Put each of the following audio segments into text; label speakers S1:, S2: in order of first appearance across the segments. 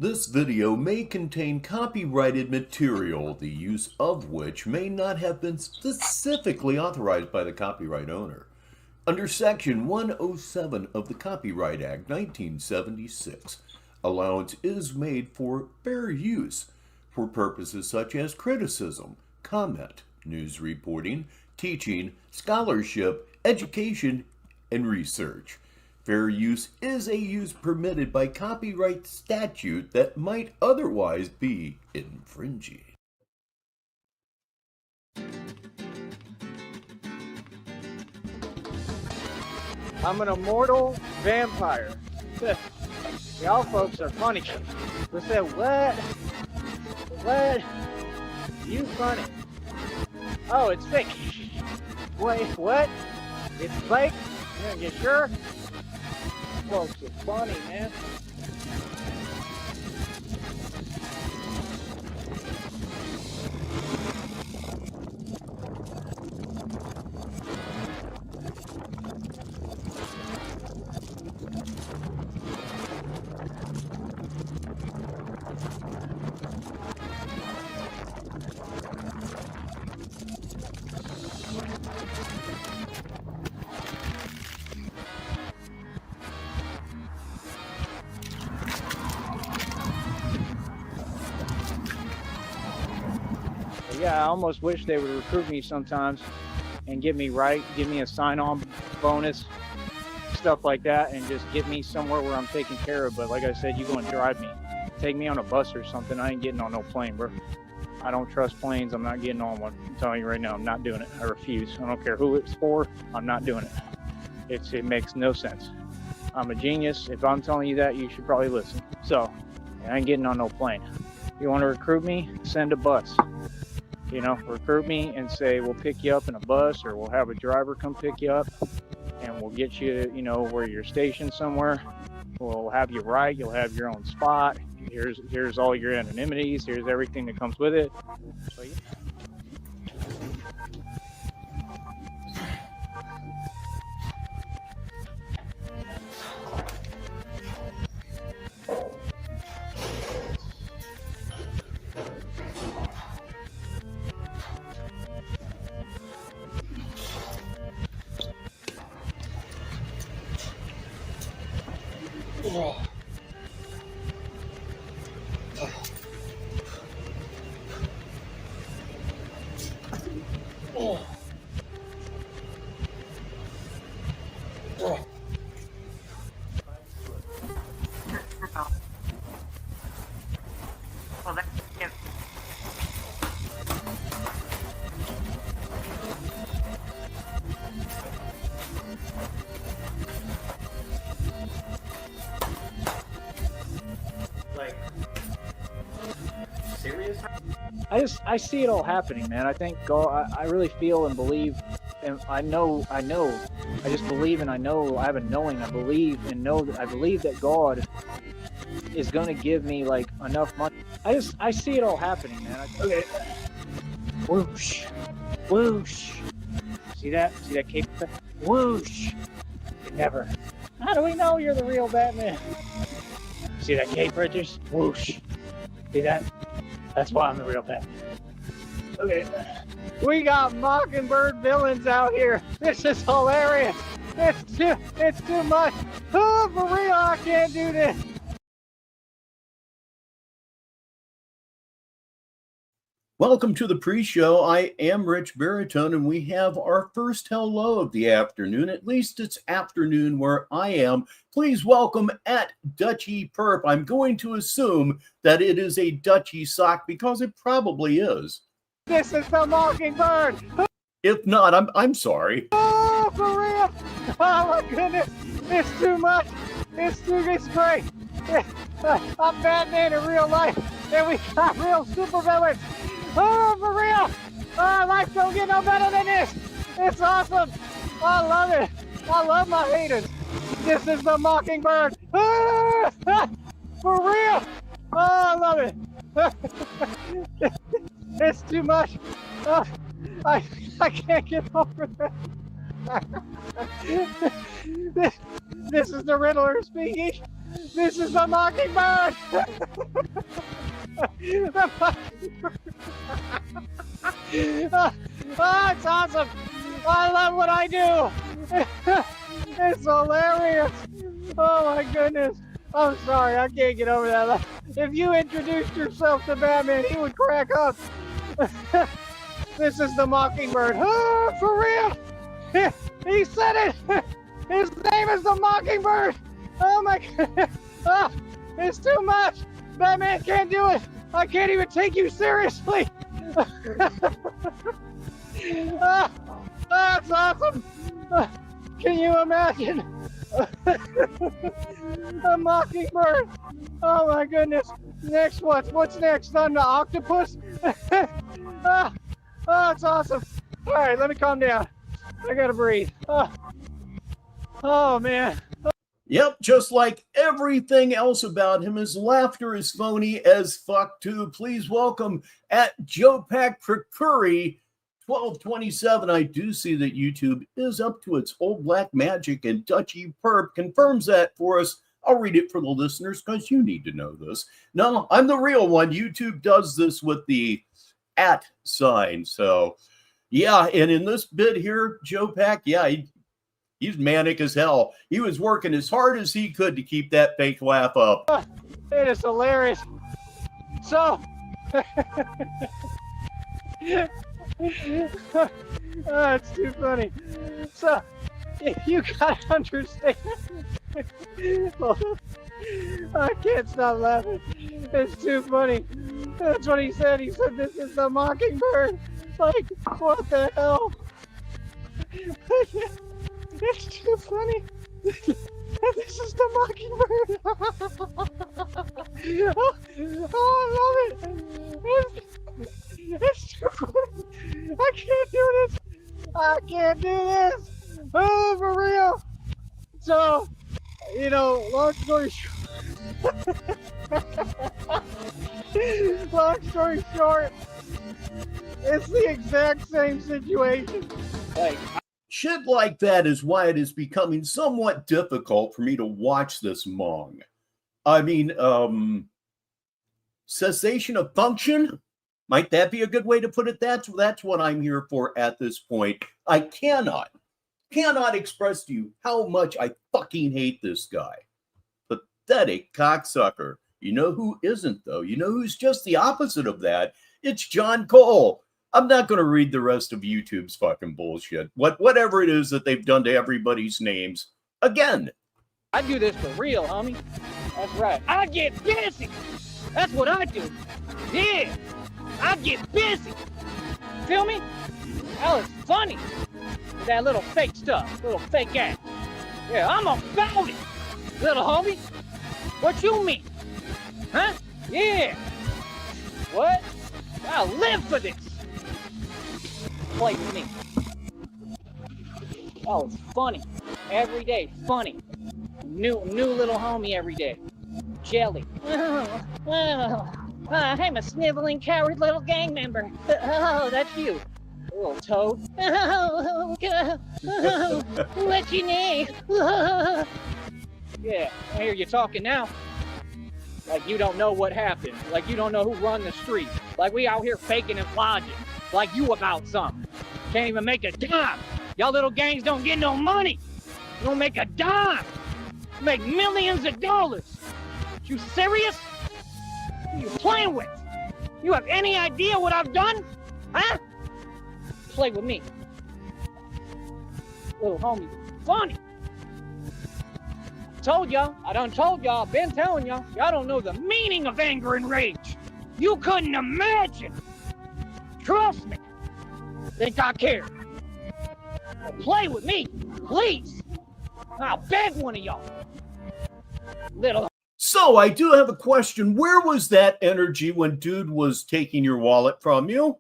S1: This video may contain copyrighted material, the use of which may not have been specifically authorized by the copyright owner. Under Section 107 of the Copyright Act 1976, allowance is made for fair use for purposes such as criticism, comment, news reporting, teaching, scholarship, education, and research. Fair use is a use permitted by copyright statute that might otherwise be infringing.
S2: I'm an immortal vampire. Y'all folks are funny. We said, what? What? You funny. Oh, it's fake. Wait, what? It's fake? You sure? Folks are funny, man. Yeah, I almost wish they would recruit me sometimes and get me a sign-on bonus, stuff like that, and just get me somewhere where I'm taken care of. But like I said, you go and drive me. Take me on a bus or something. I ain't getting on no plane, bro. I don't trust planes. I'm not getting on one. I'm telling you right now, I'm not doing it. I refuse. I don't care who it's for. I'm not doing it. It makes no sense. I'm a genius. If I'm telling you that, you should probably listen. So, I ain't getting on no plane. You want to recruit me? Send a bus. You know, recruit me and say, we'll pick you up in a bus, or we'll have a driver come pick you up, and we'll get you, you know, where you're stationed somewhere. We'll have you right. You'll have your own spot. Here's all your anonymities. Here's everything that comes with it. So, yeah. Oh. Oh. Oh.
S3: Well, that's it. Like, serious?
S2: I see it all happening, man. I think God, I really feel and believe, and I know, I just believe and I know, I have a knowing, I believe and know that I believe that God is going to give me like enough money. I see it all happening, man. Okay. Whoosh, whoosh. See that cape? Whoosh. Never. How do we know you're the real Batman? See that cape right there? Whoosh. See that? That's why I'm the real Batman. Okay. We got Mockingbird villains out here. This is hilarious. It's too much. Oh, for real, I can't do this.
S1: Welcome to the pre-show. I am Rich Baritone, and we have our first hello of the afternoon. At least it's afternoon where I am. Please welcome at Dutchy Perp. I'm going to assume that it is a Dutchy sock because it probably is.
S2: This is the Mockingbird.
S1: If not, I'm sorry.
S2: Oh, for real. Oh my goodness. It's too much. It's great. I'm Batman in real life, and we got real supervillains. Oh, for real! Oh, life don't get no better than this! It's awesome! I love it! I love my haters! This is the Mockingbird! Ah, for real! Oh, I love it! It's too much! Oh, I can't get over that! This is the Riddler speaking. This is the Mockingbird. The Mockingbird. Oh, it's awesome. I love what I do. It's hilarious. Oh my goodness. I'm sorry, I can't get over that. If you introduced yourself to Batman, he would crack up. This is the Mockingbird. Oh, for real. He said it. His name is the Mockingbird. Oh my God. Oh, it's too much. Batman can't do it. I can't even take you seriously. Oh, that's awesome. Can you imagine? A Mockingbird. Oh my goodness. Next what's next? On the octopus? Oh, it's awesome. All right, let me calm down. I gotta breathe. Oh man.
S1: Yep, just like everything else about him, his laughter is phony as fuck too. Please welcome at Joe-Pac Procuri 1227. I do see that YouTube is up to its old black magic, and Dutchy Perp confirms that for us. I'll read it for the listeners because you need to know this. No, I'm the real one. YouTube does this with the @ sign. So, yeah, and in this bit here, Joe-Pac, yeah, he's manic as hell. He was working as hard as he could to keep that fake laugh up.
S2: It is hilarious. So, oh, it's too funny. So, you gotta understand. I can't stop laughing. It's too funny. That's what he said. He said, this is the Mockingbird. Like, what the hell? It's too funny. This is the Mockingbird. Oh, I love it. It's too funny. I can't do this. I can't do this. Oh, for real. So, long story short, it's the exact same situation. Like,
S1: shit like that is why it is becoming somewhat difficult for me to watch this Mong. I mean, cessation of function? Might that be a good way to put it? That's what I'm here for at this point. I cannot express to you how much I fucking hate this guy. Pathetic cocksucker. You know who isn't, though? You know who's just the opposite of that? It's John Cole. I'm not going to read the rest of YouTube's fucking bullshit. Whatever it is that they've done to everybody's names. Again.
S2: I do this for real, homie. That's right. I get busy. That's what I do. Yeah. I get busy. Feel me? That was funny. That little fake stuff. Little fake ass. Yeah, I'm about it. Little homie. What you mean? Huh? Yeah. What? I live for this. Play with me. Oh, it's funny. Every day, funny. New little homie every day. Jelly. I'm a sniveling, coward little gang member. Oh, that's you. Little toad. What you need? Yeah, I hear you talking now. Like you don't know what happened. Like you don't know who run the street. Like we out here faking and flogging. Like you about something. Can't even make a dime. Y'all little gangs don't get no money. You don't make a dime. You make millions of dollars. You serious? Who you playing with? You have any idea what I've done? Huh? Play with me. Little homie. Funny. Told y'all. I done told y'all. Been telling y'all. Y'all don't know the meaning of anger and rage. You couldn't imagine. Trust me. Think I care. Play with me, please. I'll beg one of y'all. Little.
S1: So I do have a question. Where was that energy when dude was taking your wallet from you?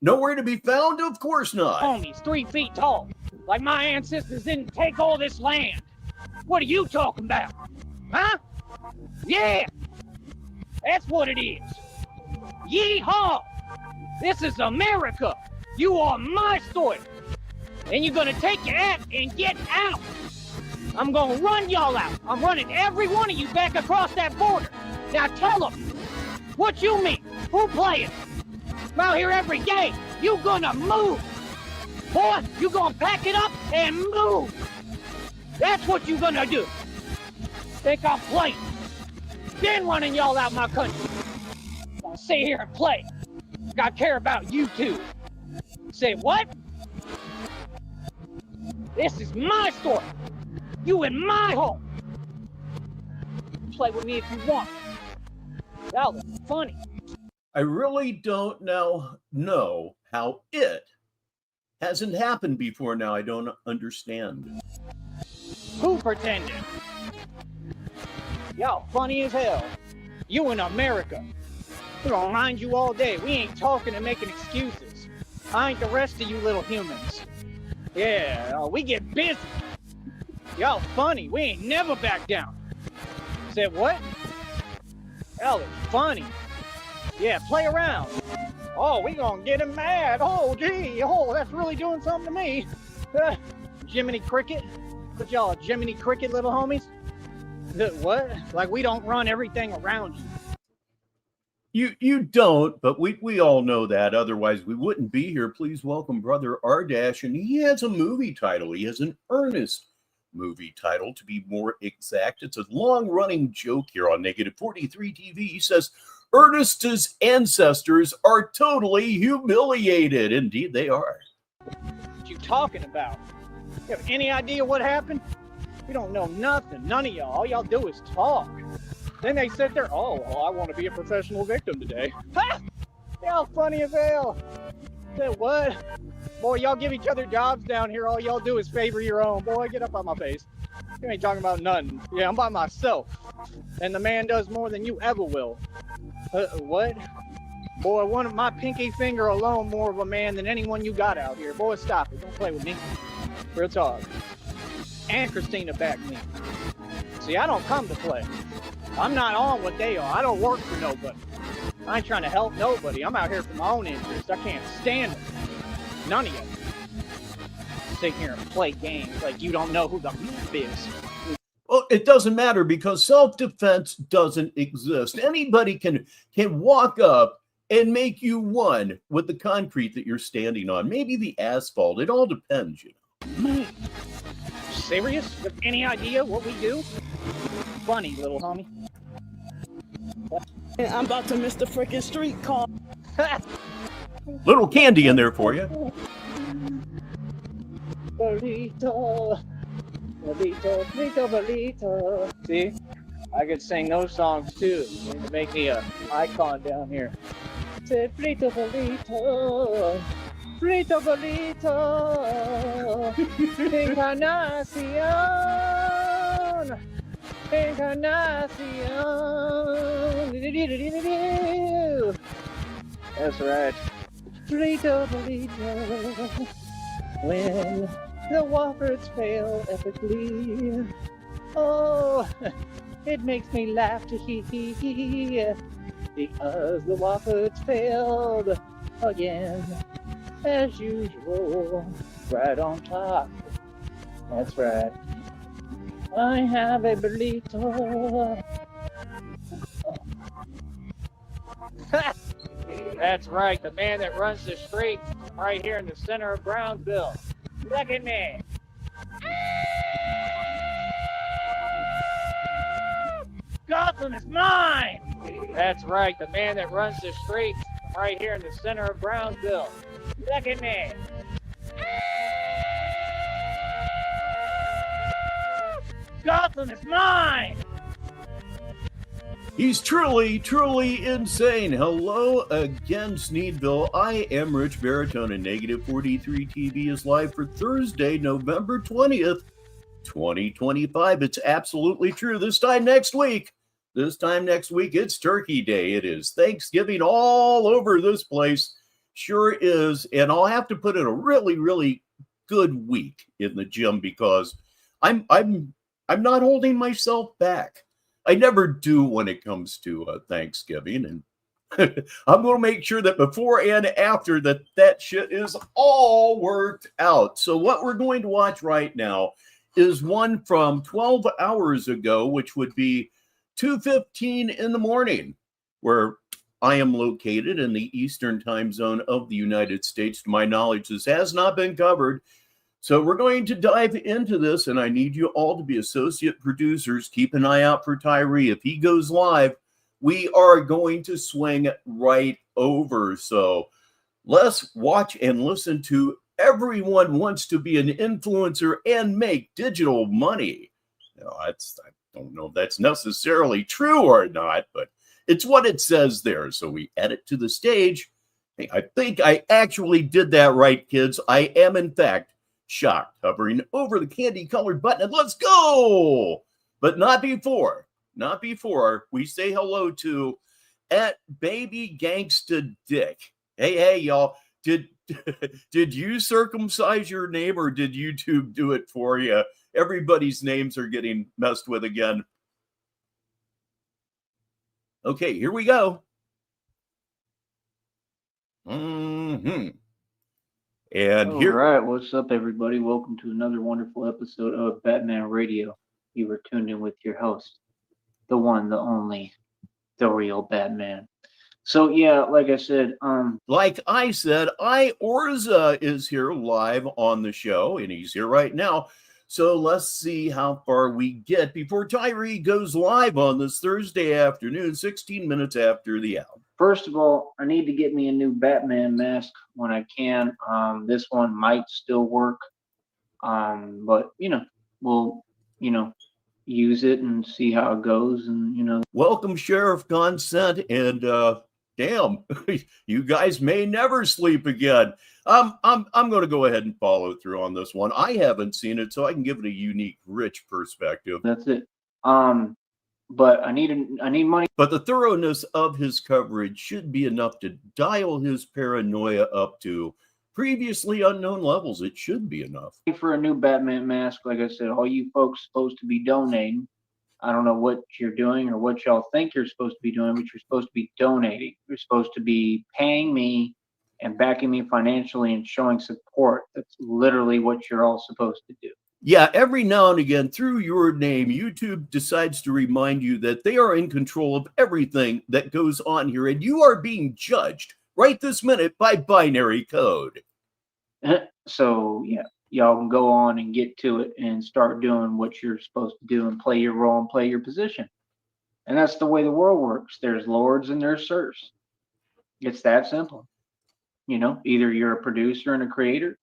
S1: Nowhere to be found? Of course not.
S2: Homies 3 feet tall. Like my ancestors didn't take all this land. What are you talking about? Huh? Yeah. That's what it is. Yeehaw. This is America. You are my soil. And you're gonna take your ass and get out. I'm gonna run y'all out. I'm running every one of you back across that border. Now tell them, what you mean? Who playing? I'm out here every day. You gonna move. Boy, you gonna pack it up and move. That's what you gonna do. Think I'm playing. Been running y'all out my country. I'm gonna stay here and play. I care about you two. Say what? This is my story. You in my home. Play with me if you want. That was funny.
S1: I really don't now know how it hasn't happened before now. I don't understand.
S2: Who pretended? Y'all funny as hell. You in America. We're gonna remind you all day. We ain't talking and making excuses. I ain't the rest of you little humans. Yeah, we get busy. Y'all funny. We ain't never back down. Said what? Hell, it's funny. Yeah, play around. Oh, we gonna get him mad. Oh, gee. Oh, that's really doing something to me. Jiminy Cricket? Put y'all a Jiminy Cricket, little homies? What? Like we don't run everything around you.
S1: You don't, but we all know that. Otherwise, we wouldn't be here. Please welcome Brother Ardash. And he has a movie title. He has an earnest movie title, to be more exact. It's a long-running joke here on Negative 43 TV. He says, Ernest's ancestors are totally humiliated. Indeed, they are.
S2: What you talking about? You have any idea what happened? You don't know nothing. None of y'all. All y'all do is talk. Then they sit there, oh, well, I want to be a professional victim today. Ha! Y'all funny as hell. Say what? Boy, y'all give each other jobs down here. All y'all do is favor your own. Boy, get up on my face. You ain't talking about nothing. Yeah, I'm by myself. And the man does more than you ever will. What? Boy, one of my pinky finger alone more of a man than anyone you got out here. Boy, stop it. Don't play with me. Real talk. And Christina backed me. See, I don't come to play. I'm not on what they are. I don't work for nobody. I ain't trying to help nobody. I'm out here for my own interest. I can't stand it. None of you. Sit here and play games like you don't know who the beef is.
S1: Well, it doesn't matter because self-defense doesn't exist. Anybody can walk up and make you one with the concrete that you're standing on. Maybe the asphalt. It all depends, you know.
S2: Serious? With any idea what we do? Funny, little homie.
S3: I'm about to miss the freaking street car.
S1: Little candy in there for you.
S2: Burrito, burrito, burrito, burrito. See, I could sing those songs too. To make me a icon down here. Say burrito, burrito, burrito, burrito. Encarnacion, encarnacion. That's right. Burrito, burrito. When the Wofford's fail epically, oh, it makes me laugh to hear because the Wofford's failed again, as usual, right on top. That's right. I have a burrito. That's right, the man that runs the streets right here in the center of Brownsville. Look at me. Gotham is mine. That's right, the man that runs the streets right here in the center of Brownsville. Look at me. Gotham is mine.
S1: He's truly, truly insane. Hello again, Sneedville. I am Rich Baritone, and Negative 43 TV is live for Thursday, November 20th, 2025. It's absolutely true. This time next week, it's Turkey Day. It is Thanksgiving all over this place. Sure is. And I'll have to put in a really, really good week in the gym because I'm not holding myself back. I never do when it comes to Thanksgiving, and I'm going to make sure that before and after that shit is all worked out. So what we're going to watch right now is one from 12 hours ago, which would be 2:15 in the morning, where I am located in the Eastern time zone of the United States. To my knowledge, this has not been covered. So we're going to dive into this, and I need you all to be associate producers. Keep an eye out for Tyree. If he goes live, we are going to swing right over. So let's watch and listen to Everyone Wants to Be an Influencer and Make Digital Money. Now, I don't know if that's necessarily true or not, but it's what it says there. So we add it to the stage. Hey, I think I actually did that right, kids. I am, in fact, shocked, hovering over the candy-colored button, and let's go! But not before we say hello to @BabyGangstaDick. Hey, y'all, did you circumcise your name, or did YouTube do it for you? Everybody's names are getting messed with again. Okay, here we go. And
S4: All right, what's up, everybody? Welcome to another wonderful episode of Batman Radio. You were tuned in with your host, the one, the only, the real Batman. So yeah, like I said,
S1: Orza is here live on the show, and he's here right now. So let's see how far we get before Tyree goes live on this Thursday afternoon, 16 minutes after the hour.
S4: First of all, I need to get me a new Batman mask when I can. This one might still work, but we'll use it and see how it goes. And
S1: welcome, Sheriff Consent, and damn, you guys may never sleep again. I'm going to go ahead and follow through on this one. I haven't seen it, so I can give it a unique, rich perspective.
S4: That's it. But I need money.
S1: But the thoroughness of his coverage should be enough to dial his paranoia up to previously unknown levels. It should be enough.
S4: For a new Batman mask, like I said, all you folks supposed to be donating. I don't know what you're doing or what y'all think you're supposed to be doing, but you're supposed to be donating. You're supposed to be paying me and backing me financially and showing support. That's literally what you're all supposed to do.
S1: Yeah, every now and again, through your name, YouTube decides to remind you that they are in control of everything that goes on here, and you are being judged right this minute by binary code.
S4: So, yeah, y'all can go on and get to it and start doing what you're supposed to do and play your role and play your position. And that's the way the world works. There's lords and there's serfs. It's that simple. Either you're a producer and a creator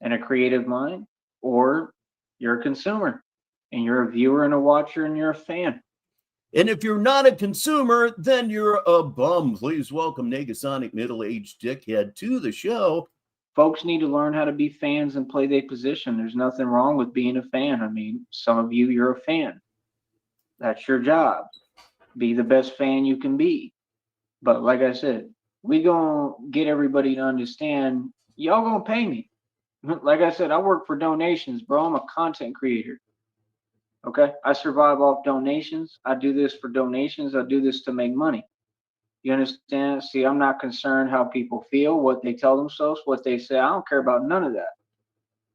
S4: and a creative mind, or you're a consumer and you're a viewer and a watcher and you're a fan.
S1: And if you're not a consumer, then you're a bum. Please welcome Negasonic Middle-Aged Dickhead to the show.
S4: Folks need to learn how to be fans and play their position. There's nothing wrong with being a fan. I mean, some of you're a fan. That's your job. Be the best fan you can be. But like I said, we gonna get everybody to understand, y'all gonna pay me. Like I said, I work for donations, bro. I'm a content creator. Okay? I survive off donations. I do this for donations. I do this to make money. You understand? See, I'm not concerned how people feel, what they tell themselves, what they say. I don't care about none of that.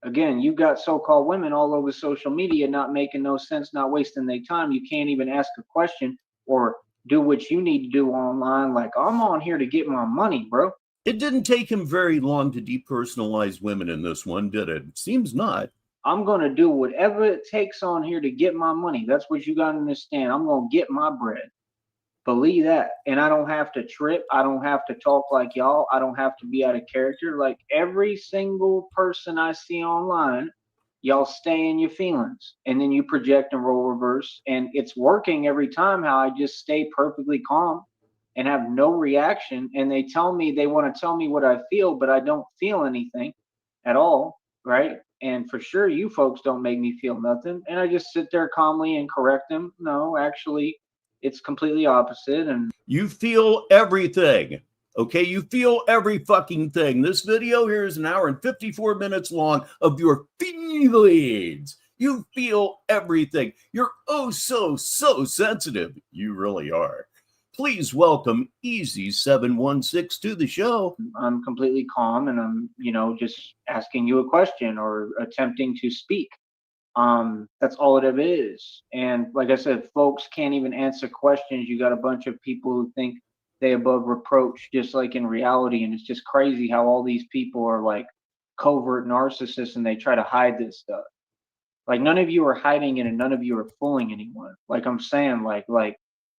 S4: Again, you got so-called women all over social media not making no sense, not wasting their time. You can't even ask a question or do what you need to do online. Like, I'm on here to get my money, bro.
S1: It didn't take him very long to depersonalize women in this one, did it? It seems not.
S4: I'm going to do whatever it takes on here to get my money. That's what you got to understand. I'm going to get my bread. Believe that. And I don't have to trip. I don't have to talk like y'all. I don't have to be out of character. Like every single person I see online, y'all stay in your feelings. And then you project and role reverse. And it's working every time how I just stay perfectly calm and have no reaction. And they want to tell me what I feel, but I don't feel anything at all. Right. And for sure, you folks don't make me feel nothing. And I just sit there calmly and correct them. No, actually, it's completely opposite. And
S1: you feel everything. Okay, you feel every fucking thing. This video here is 1 hour and 54 minutes long of your feelings. You feel everything. You're oh so sensitive. You really are. Please welcome Easy716 to the show.
S4: I'm completely calm and I'm, just asking you a question or attempting to speak. That's all it ever is. And like I said, folks can't even answer questions. You got a bunch of people who think they above reproach, just like in reality. And it's just crazy how all these people are like covert narcissists and they try to hide this stuff. Like none of you are hiding it and none of you are fooling anyone. Like I'm saying, like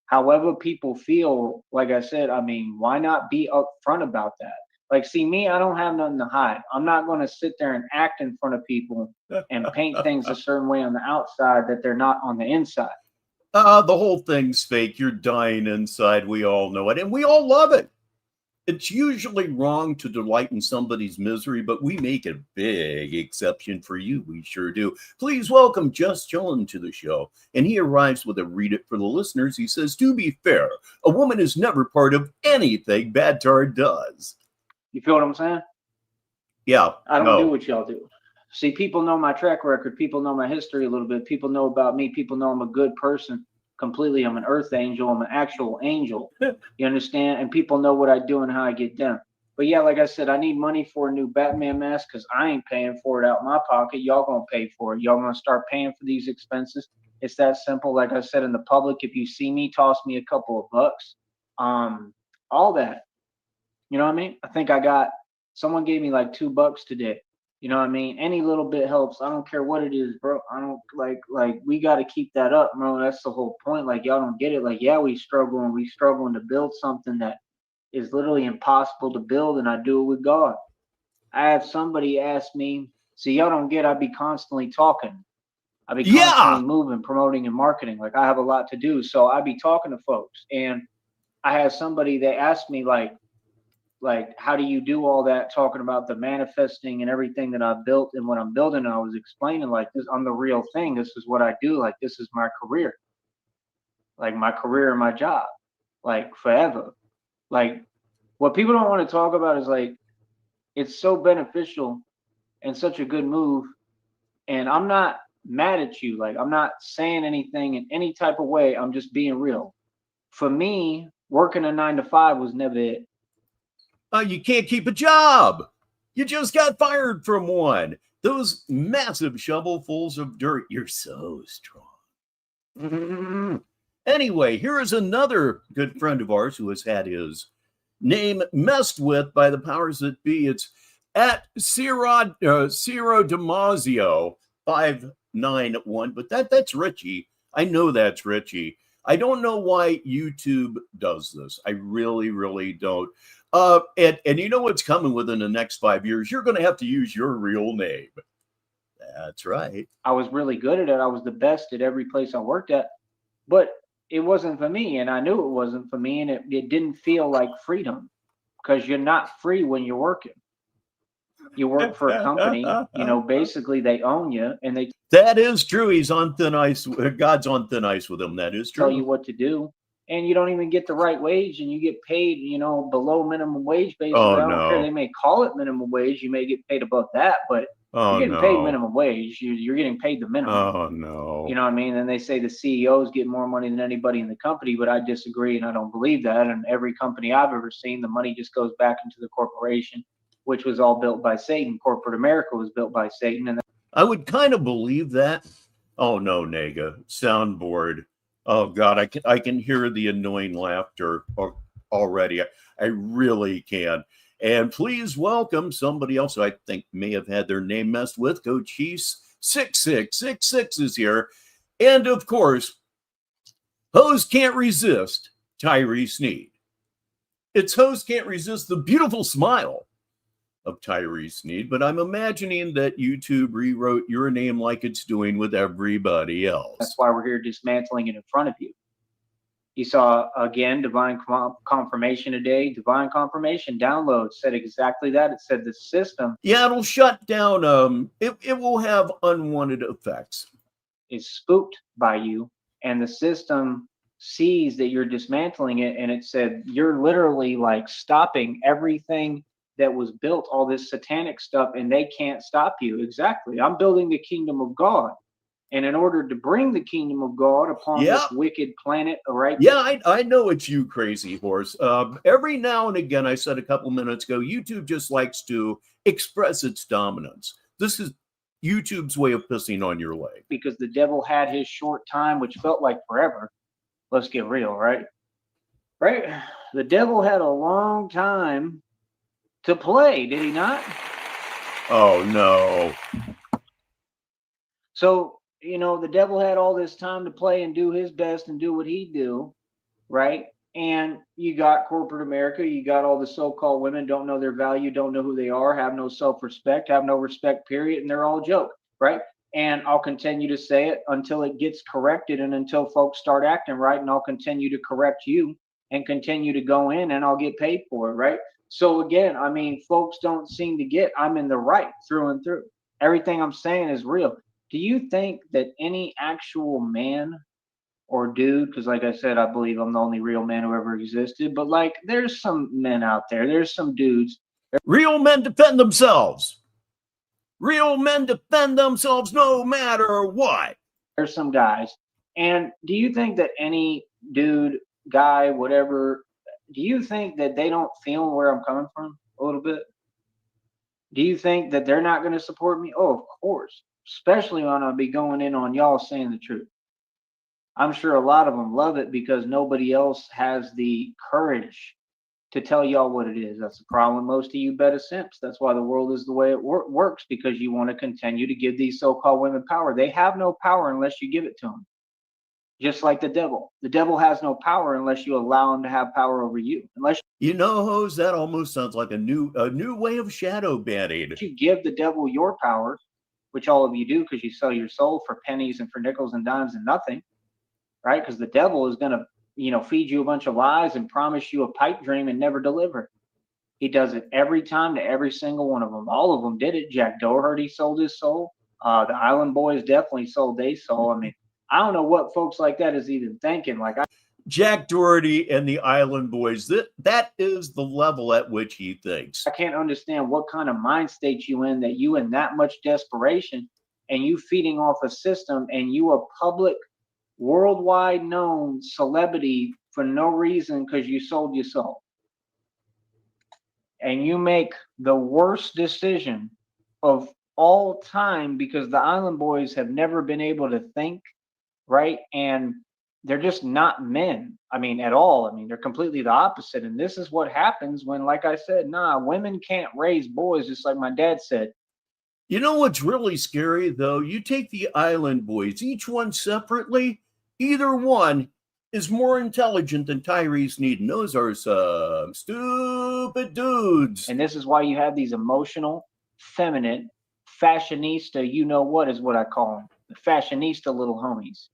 S4: however people feel, like I said, I mean, why not be upfront about that? Like, see, me, I don't have nothing to hide. I'm not going to sit there and act in front of people and paint things a certain way on the outside that they're not on the inside.
S1: The whole thing's fake. You're dying inside. We all know it. And we all love it. It's usually wrong to delight in somebody's misery, but we make a big exception for you. We sure do. Please welcome Just Chillin' to the show. And he arrives with a read it for the listeners. He says, to be fair, a woman is never part of anything Badtard does.
S4: You feel what I'm saying?
S1: Yeah.
S4: I don't do what y'all do. See, people know my track record. People know my history a little bit. People know about me. People know I'm a good person. Completely, I'm an earth angel. I'm an actual angel. You understand? And people know what I do and how I get done. But yeah, like I said, I need money for a new Batman mask because I ain't paying for it out my pocket. Y'all gonna pay for it. Y'all gonna start paying for these expenses. It's that simple. Like I said in the public, if you see me, toss me a couple of bucks. All that. You know what I mean? I think I got someone gave me like $2 today. You know what I mean? Any little bit helps. I don't care what it is, bro. I don't like we got to keep that up, bro. That's the whole point. Like y'all don't get it. Like, yeah, we struggling to build something that is literally impossible to build, and I do it with God. I have somebody ask me, see, y'all don't get, I be constantly talking. I be constantly moving, promoting, and marketing. Like I have a lot to do. So I be talking to folks. And I had somebody that asked me like, how do you do all that, talking about the manifesting and everything that I've built and what I'm building? And I was explaining like this, I'm the real thing. This is what I do. Like, this is my career. Like my career and my job, like forever. Like what people don't want to talk about is like, it's so beneficial and such a good move. And I'm not mad at you. Like I'm not saying anything in any type of way. I'm just being real. For me, working a 9 to 5 was never it.
S1: You can't keep a job. You just got fired from one. Those massive shovelfuls of dirt. You're so strong. Anyway, here is another good friend of ours who has had his name messed with by the powers that be. It's at Ciro Damasio 591, but that's Richie. I know that's Richie. I don't know why YouTube does this. I really, really don't. And you know what's coming within the next 5 years? You're going to have to use your real name. That's right.
S4: I was really good at it. I was the best at every place I worked at, but it wasn't for me. And I knew it wasn't for me. And it didn't feel like freedom because you're not free when you're working. You work for a company, you know, basically they own you and they.
S1: That is true. He's on thin ice. God's on thin ice with him. That is true.
S4: Tell you what to do. And you don't even get the right wage, and you get paid, you know, below minimum wage. Basically, I don't care. They may call it minimum wage. You may get paid above that, but you're getting paid minimum wage. You're getting paid the minimum.
S1: Oh no!
S4: You know what I mean? And they say the CEOs get more money than anybody in the company, but I disagree, and I don't believe that. And every company I've ever seen, the money just goes back into the corporation, which was all built by Satan. Corporate America was built by Satan, and
S1: I would kind of believe that. Oh no, Nega soundboard. Oh God, I can hear the annoying laughter already. I really can. And please welcome somebody else who I think may have had their name messed with. Coach Cheese 6666 is here. And of course, Host Can't Resist, Tyree Sneed. It's Host Can't Resist the beautiful smile of Tyree Sneed, but I'm imagining that YouTube rewrote your name like it's doing with everybody else.
S4: That's why we're here dismantling it in front of you. You saw, again, Divine Confirmation today. Divine Confirmation download said exactly that. It said the system.
S1: Yeah, it'll shut down. It will have unwanted effects.
S4: Is spooked by you, and the system sees that you're dismantling it, and it said you're literally like stopping everything that was built, all this satanic stuff, and they can't stop you. Exactly. I'm building the kingdom of God. And in order to bring the kingdom of God upon this wicked planet, all right?
S1: Yeah, I know it's you, crazy horse. Every now and again, I said a couple minutes ago, YouTube just likes to express its dominance. This is YouTube's way of pissing on your leg.
S4: Because the devil had his short time, which felt like forever. Let's get real, right? Right? The devil had a long time to play, did he not?
S1: Oh, no.
S4: So, the devil had all this time to play and do his best and do what he do, right? And you got corporate America, you got all the so-called women don't know their value, don't know who they are, have no self-respect, have no respect, period, and they're all joke, right? And I'll continue to say it until it gets corrected and until folks start acting right, and I'll continue to correct you and continue to go in and I'll get paid for it, right? So again, I mean, folks don't seem to get I'm in the right through and through. Everything I'm saying is real. Do you think that any actual man or dude, because like I said, I believe I'm the only real man who ever existed, but like there's some men out there, there's some dudes.
S1: Real men defend themselves. Real men defend themselves no matter what.
S4: There's some guys. And do you think that any dude, guy, whatever, do you think that they don't feel where I'm coming from a little bit? Do you think that they're not going to support me? Oh, of course. Especially when I'll be going in on y'all saying the truth. I'm sure a lot of them love it because nobody else has the courage to tell y'all what it is. That's the problem with most of you beta simps. That's why the world is the way it works, because you want to continue to give these so-called women power. They have no power unless you give it to them. Just like the devil. The devil has no power unless you allow him to have power over you. Unless
S1: Hose, that almost sounds like a new way of shadow banning.
S4: you give the devil your power, which all of you do because you sell your soul for pennies and for nickels and dimes and nothing, right? Because the devil is going to, feed you a bunch of lies and promise you a pipe dream and never deliver. He does it every time to every single one of them. All of them did it. Jack Doherty sold his soul. The Island Boys definitely sold their soul. I mean, I don't know what folks like that is even thinking.
S1: Jack Doherty and the Island Boys, that is the level at which he thinks.
S4: I can't understand what kind of mind state you in that you in that much desperation and you feeding off a system and you a public, worldwide known celebrity for no reason because you sold your soul. And you make the worst decision of all time because the Island Boys have never been able to think, right? And they're just not men, at all. They're completely the opposite. And this is what happens when, like I said, women can't raise boys, just like my dad said.
S1: You know what's really scary, though? You take the Island Boys, each one separately, either one is more intelligent than Tyrese Needham. Those are some stupid dudes.
S4: And this is why you have these emotional, feminine, fashionista, what is what I call them, the fashionista little homies.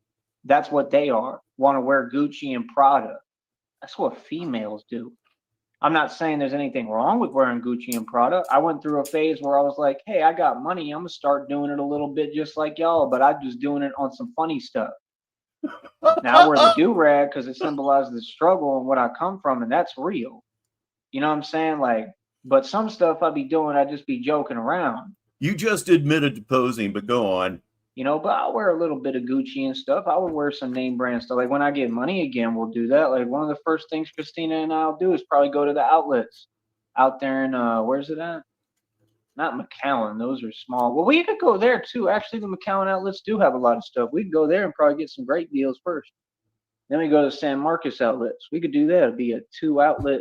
S4: That's what they are. Want to wear Gucci and Prada. That's what females do. I'm not saying there's anything wrong with wearing Gucci and Prada. I went through a phase where I was like, hey, I got money. I'm going to start doing it a little bit just like y'all, but I'm just doing it on some funny stuff. Now I wear the do-rag because it symbolizes the struggle and what I come from, and that's real. You know what I'm saying? But some stuff I be doing, I just be joking around.
S1: You just admitted to posing, but go on.
S4: But I'll wear a little bit of Gucci and stuff. I would wear some name brand stuff. Like when I get money again, we'll do that. Like one of the first things Christina and I'll do is probably go to the outlets out there in, where's it at? Not McAllen. Those are small. Well, we could go there too. Actually, the McAllen outlets do have a lot of stuff. We could go there and probably get some great deals first. Then we go to the San Marcos outlets. We could do that. It'd be a 2-outlet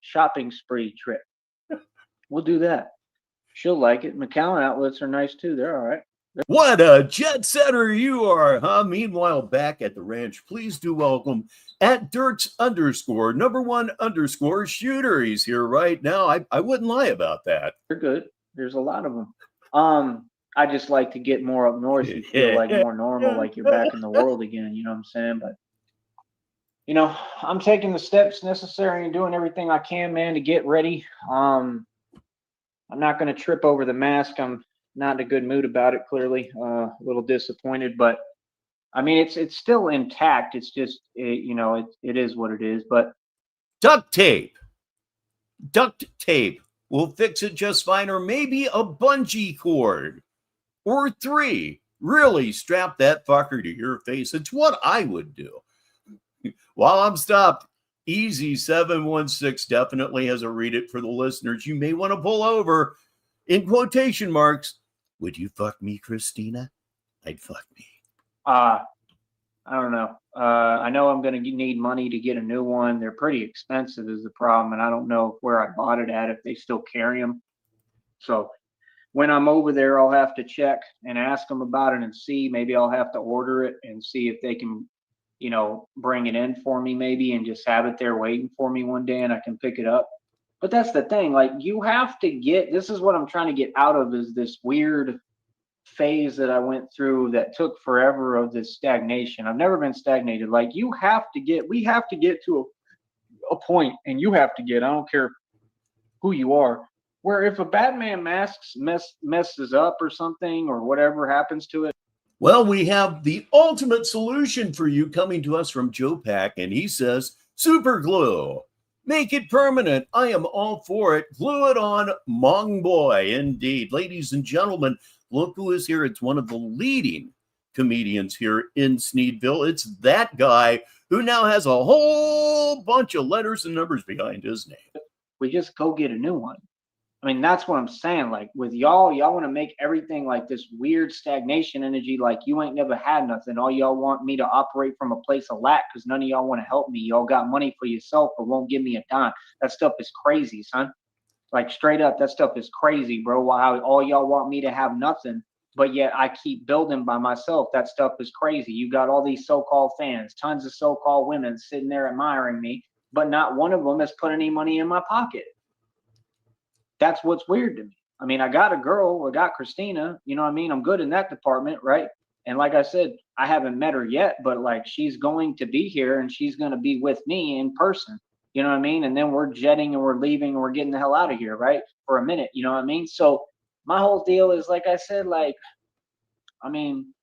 S4: shopping spree trip. We'll do that. She'll like it. McAllen outlets are nice too. They're all right.
S1: What a jet setter you are, huh? Meanwhile, back at the ranch, please do welcome at Dirks _1_ shooter. He's here right now. I wouldn't lie about that.
S4: They're good. There's a lot of them. I just like to get more up north. You feel like more normal, like you're back in the world again. You know what I'm saying? But I'm taking the steps necessary and doing everything I can, man, to get ready. I'm not going to trip over the mask. I'm not in a good mood about it, clearly. A little disappointed, but it's still intact. It's just, it is what it is. But
S1: duct tape will fix it just fine, or maybe a bungee cord or 3. Really strap that fucker to your face. It's what I would do. While I'm stopped, Easy 716 definitely has a read it for the listeners. You may want to pull over, in quotation marks, Would you fuck me, Christina? I'd fuck me.
S4: I don't know. I know I'm going to need money to get a new one. They're pretty expensive is the problem. And I don't know where I bought it at, if they still carry them. So when I'm over there, I'll have to check and ask them about it and see. Maybe I'll have to order it and see if they can, bring it in for me maybe, and just have it there waiting for me one day and I can pick it up. But that's the thing. Like, you have to this is what I'm trying to get out of, is this weird phase that I went through that took forever, of this stagnation. I've never been stagnated. Like, we have to get to a point, and you have to get, I don't care who you are, where if a Batman mask messes up or something, or whatever happens to it.
S1: Well, we have the ultimate solution for you coming to us from Joe Pack, and he says, super glue. Make it permanent. I am all for it. Glue it on, Mong Boy. Indeed. Ladies and gentlemen, look who is here. It's one of the leading comedians here in Sneedville. It's that guy who now has a whole bunch of letters and numbers behind his name.
S4: We just go get a new one. I mean, that's what I'm saying. Like, with y'all want to make everything like this weird stagnation energy, like you ain't never had nothing. All y'all want me to operate from a place of lack because none of y'all want to help me. Y'all got money for yourself but won't give me a dime. That stuff is crazy, son. Like, straight up, that stuff is crazy, bro. Wow, all y'all want me to have nothing, but yet I keep building by myself. That stuff is crazy. You got all these so-called fans, tons of so-called women sitting there admiring me, but not one of them has put any money in my pocket. That's what's weird to me. I mean, I got a girl, I got Christina, you know what I mean? I'm good in that department, right? And like I said, I haven't met her yet, but like, she's going to be here and she's going to be with me in person, you know what I mean? And then we're jetting and we're leaving and we're getting the hell out of here, right? For a minute, you know what I mean? So my whole deal is, like I said, like, I mean,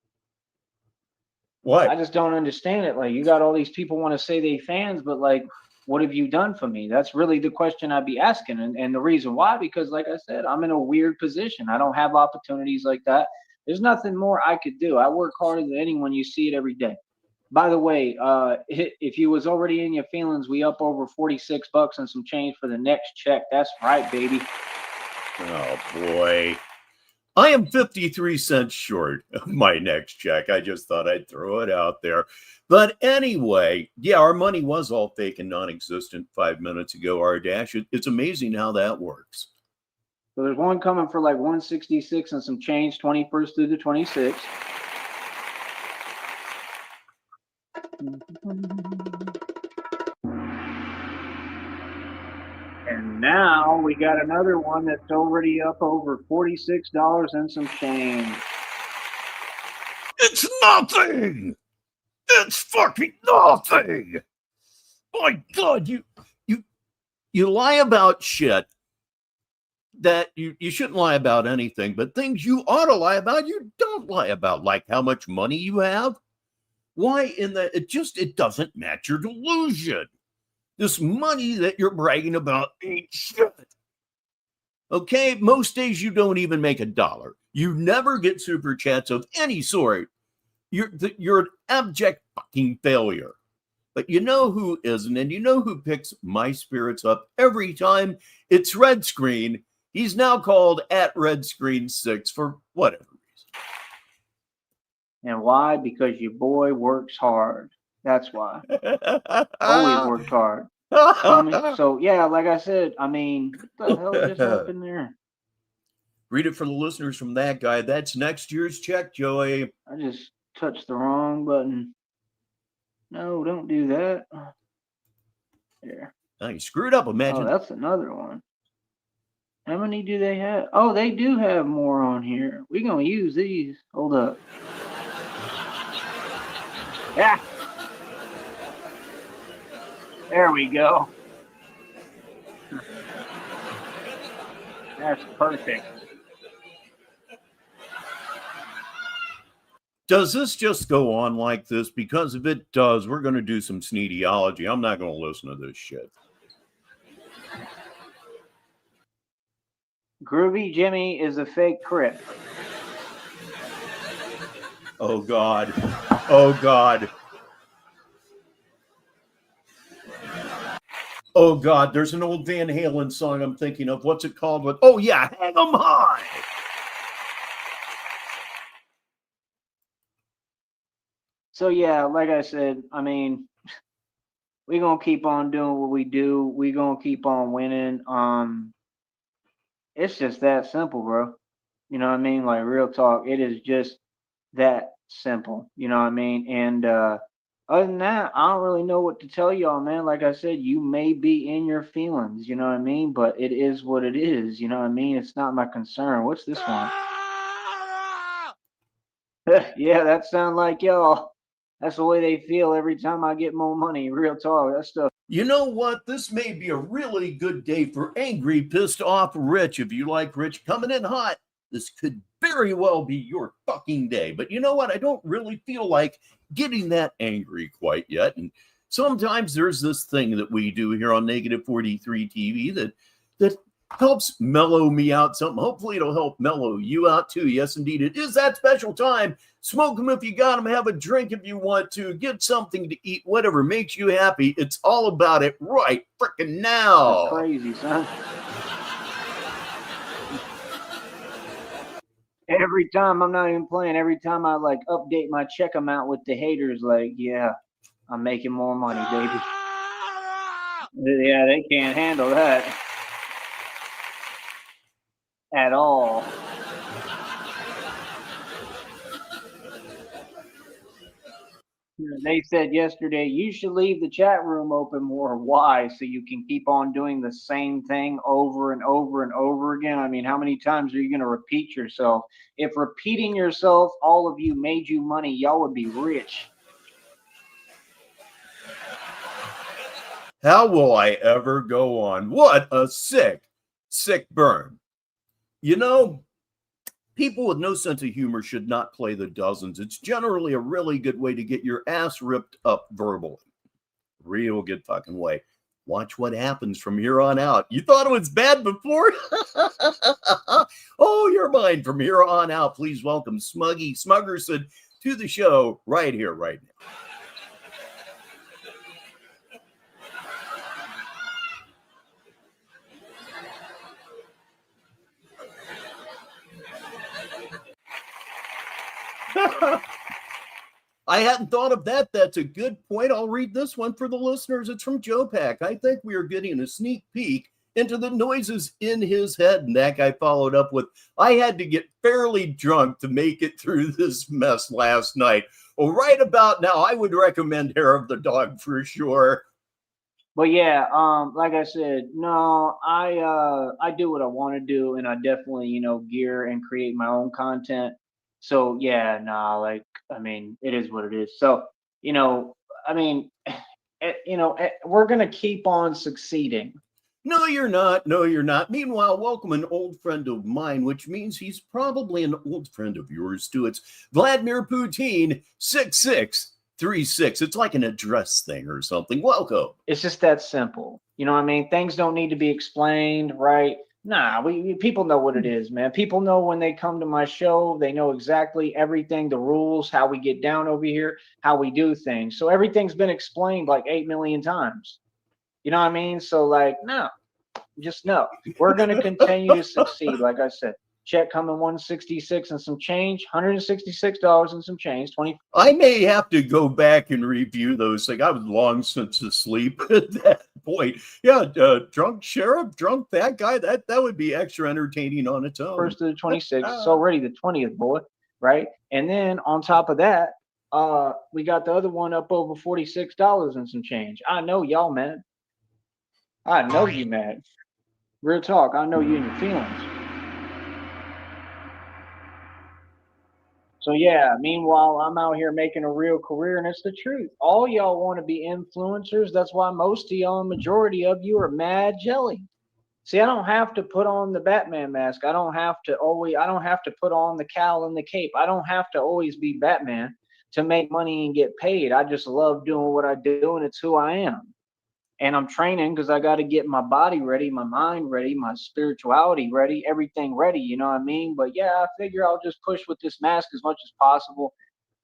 S1: what?
S4: I just don't understand it. Like, you got all these people want to say they fans, but like, what have you done for me? That's really the question I'd be asking. And the reason why, because like I said, I'm in a weird position. I don't have opportunities like that. There's nothing more I could do. I work harder than anyone. You see it every day. By the way, if you was already in your feelings, we up over $46 and some change for the next check. That's right, baby.
S1: Oh, boy. I am 53 cents short of my next check. I just thought I'd throw it out there. But anyway, yeah, our money was all fake and non-existent 5 minutes ago, R-Dash. It's amazing how that works.
S4: So there's one coming for like 166 and some change, 21st through the 26th. And now we got another one that's already up over $46 and some change.
S1: It's nothing. It's fucking nothing. My God, you lie about shit that you shouldn't lie about anything, but things you ought to lie about, you don't lie about, like how much money you have. Why in that? It doesn't match your delusion. This money that you're bragging about ain't shit. Okay, most days you don't even make $1. You never get super chats of any sort. You're an abject fucking failure. But you know who isn't, and you know who picks my spirits up every time? It's Red Screen. He's now called at Red Screen 6 for whatever reason.
S4: And why? Because your boy works hard. That's why. Always worked hard. So yeah, like I said, I mean, what the hell just happened there?
S1: Read it for the listeners from that guy. That's next year's check, Joey.
S4: I just touched the wrong button. No, don't do that. There.
S1: Oh, you screwed up. Imagine.
S4: Oh, that's another one. How many do they have? Oh, they do have more on here. We're going to use these. Hold up. Yeah. There we go. That's perfect.
S1: Does this just go on like this? Because if it does, we're going to do some sneediology. I'm not going to listen to this shit.
S4: Groovy Jimmy is a fake Crip.
S1: Oh, God. Oh, God. Oh, God. There's an old Van Halen song I'm thinking of. What's it called? Oh, yeah. Hang 'em High.
S4: So yeah, like I said, I mean, we're gonna keep on doing what we do. We're gonna keep on winning. It's just that simple, bro. You know what I mean? Like real talk. It is just that simple. You know what I mean? And other than that, I don't really know what to tell y'all, man. Like I said, you may be in your feelings, you know what I mean? But it is what it is, you know what I mean? It's not my concern. What's this one? Yeah, that sound like y'all. That's the way they feel every time I get more money. Real talk. That stuff.
S1: You know what? This may be a really good day for angry, pissed off Rich. If you like Rich coming in hot, this could very well be your fucking day. But you know what? I don't really feel like getting that angry quite yet. And sometimes there's this thing that we do here on Negative 43 TV that helps mellow me out something. Hopefully it'll help mellow you out too. Yes, indeed. It is that special time. Smoke them if you got them. Have a drink if you want to. Get something to eat. Whatever makes you happy. It's all about it right freaking now.
S4: That's crazy, son. Every time, I'm not even playing. Every time I like update my check amount with the haters, like, yeah, I'm making more money, baby. Yeah, they can't handle that at all. They said yesterday you should leave the chat room open more. Why? So you can keep on doing the same thing over and over and over again. I mean, how many times are you going to repeat yourself? If repeating yourself, all of you, made you money, y'all would be rich.
S1: How will I ever go on? What a sick burn. You know, people with no sense of humor should not play the dozens. It's generally a really good way to get your ass ripped up verbally. Real good fucking way. Watch what happens from here on out. You thought it was bad before? Oh, you're mine from here on out. Please welcome Smuggy Smuggerson to the show right here, right now. I hadn't thought of that. That's a good point. I'll read this one for the listeners. It's from Joe Pack. I think we are getting a sneak peek into the noises in his head. And that guy followed up with, I had to get fairly drunk to make it through this mess last night. Well, right about now, I would recommend Hair of the Dog for sure.
S4: But yeah, like I said, no, I do what I want to do, and I definitely, gear and create my own content. So yeah, nah, like I mean, it is what it is. So I mean, we're gonna keep on succeeding.
S1: No, you're not. No, you're not. Meanwhile, welcome an old friend of mine, which means he's probably an old friend of yours too. It's Vladimir Putin 6636. It's like an address thing or something. Welcome.
S4: It's just that simple. You know what I mean? Things don't need to be explained, right? Nah, people know what it is, man. People know when they come to my show, they know exactly everything, the rules, how we get down over here, how we do things. So everything's been explained like 8 million times. You know what I mean? So like, no, just know we're going to continue to succeed. Like I said, check coming 166 and some change, $166 and some change. 20.
S1: I may have to go back and review those things. I was long since asleep at that point. Yeah, drunk sheriff, drunk that guy. That would be extra entertaining on its own.
S4: First to the 26th. It's already the 20th, boy. Right, and then on top of that, we got the other one up over $46 and some change. I know y'all mad. I know you mad. Real talk. I know you in your feelings. So yeah, meanwhile, I'm out here making a real career, and it's the truth. All y'all want to be influencers. That's why most of y'all, majority of you, are mad jelly. See, I don't have to put on the Batman mask. I don't have to put on the cowl and the cape. I don't have to always be Batman to make money and get paid. I just love doing what I do, and it's who I am. And I'm training because I got to get my body ready, my mind ready, my spirituality ready, everything ready, you know what I mean? But yeah, I figure I'll just push with this mask as much as possible.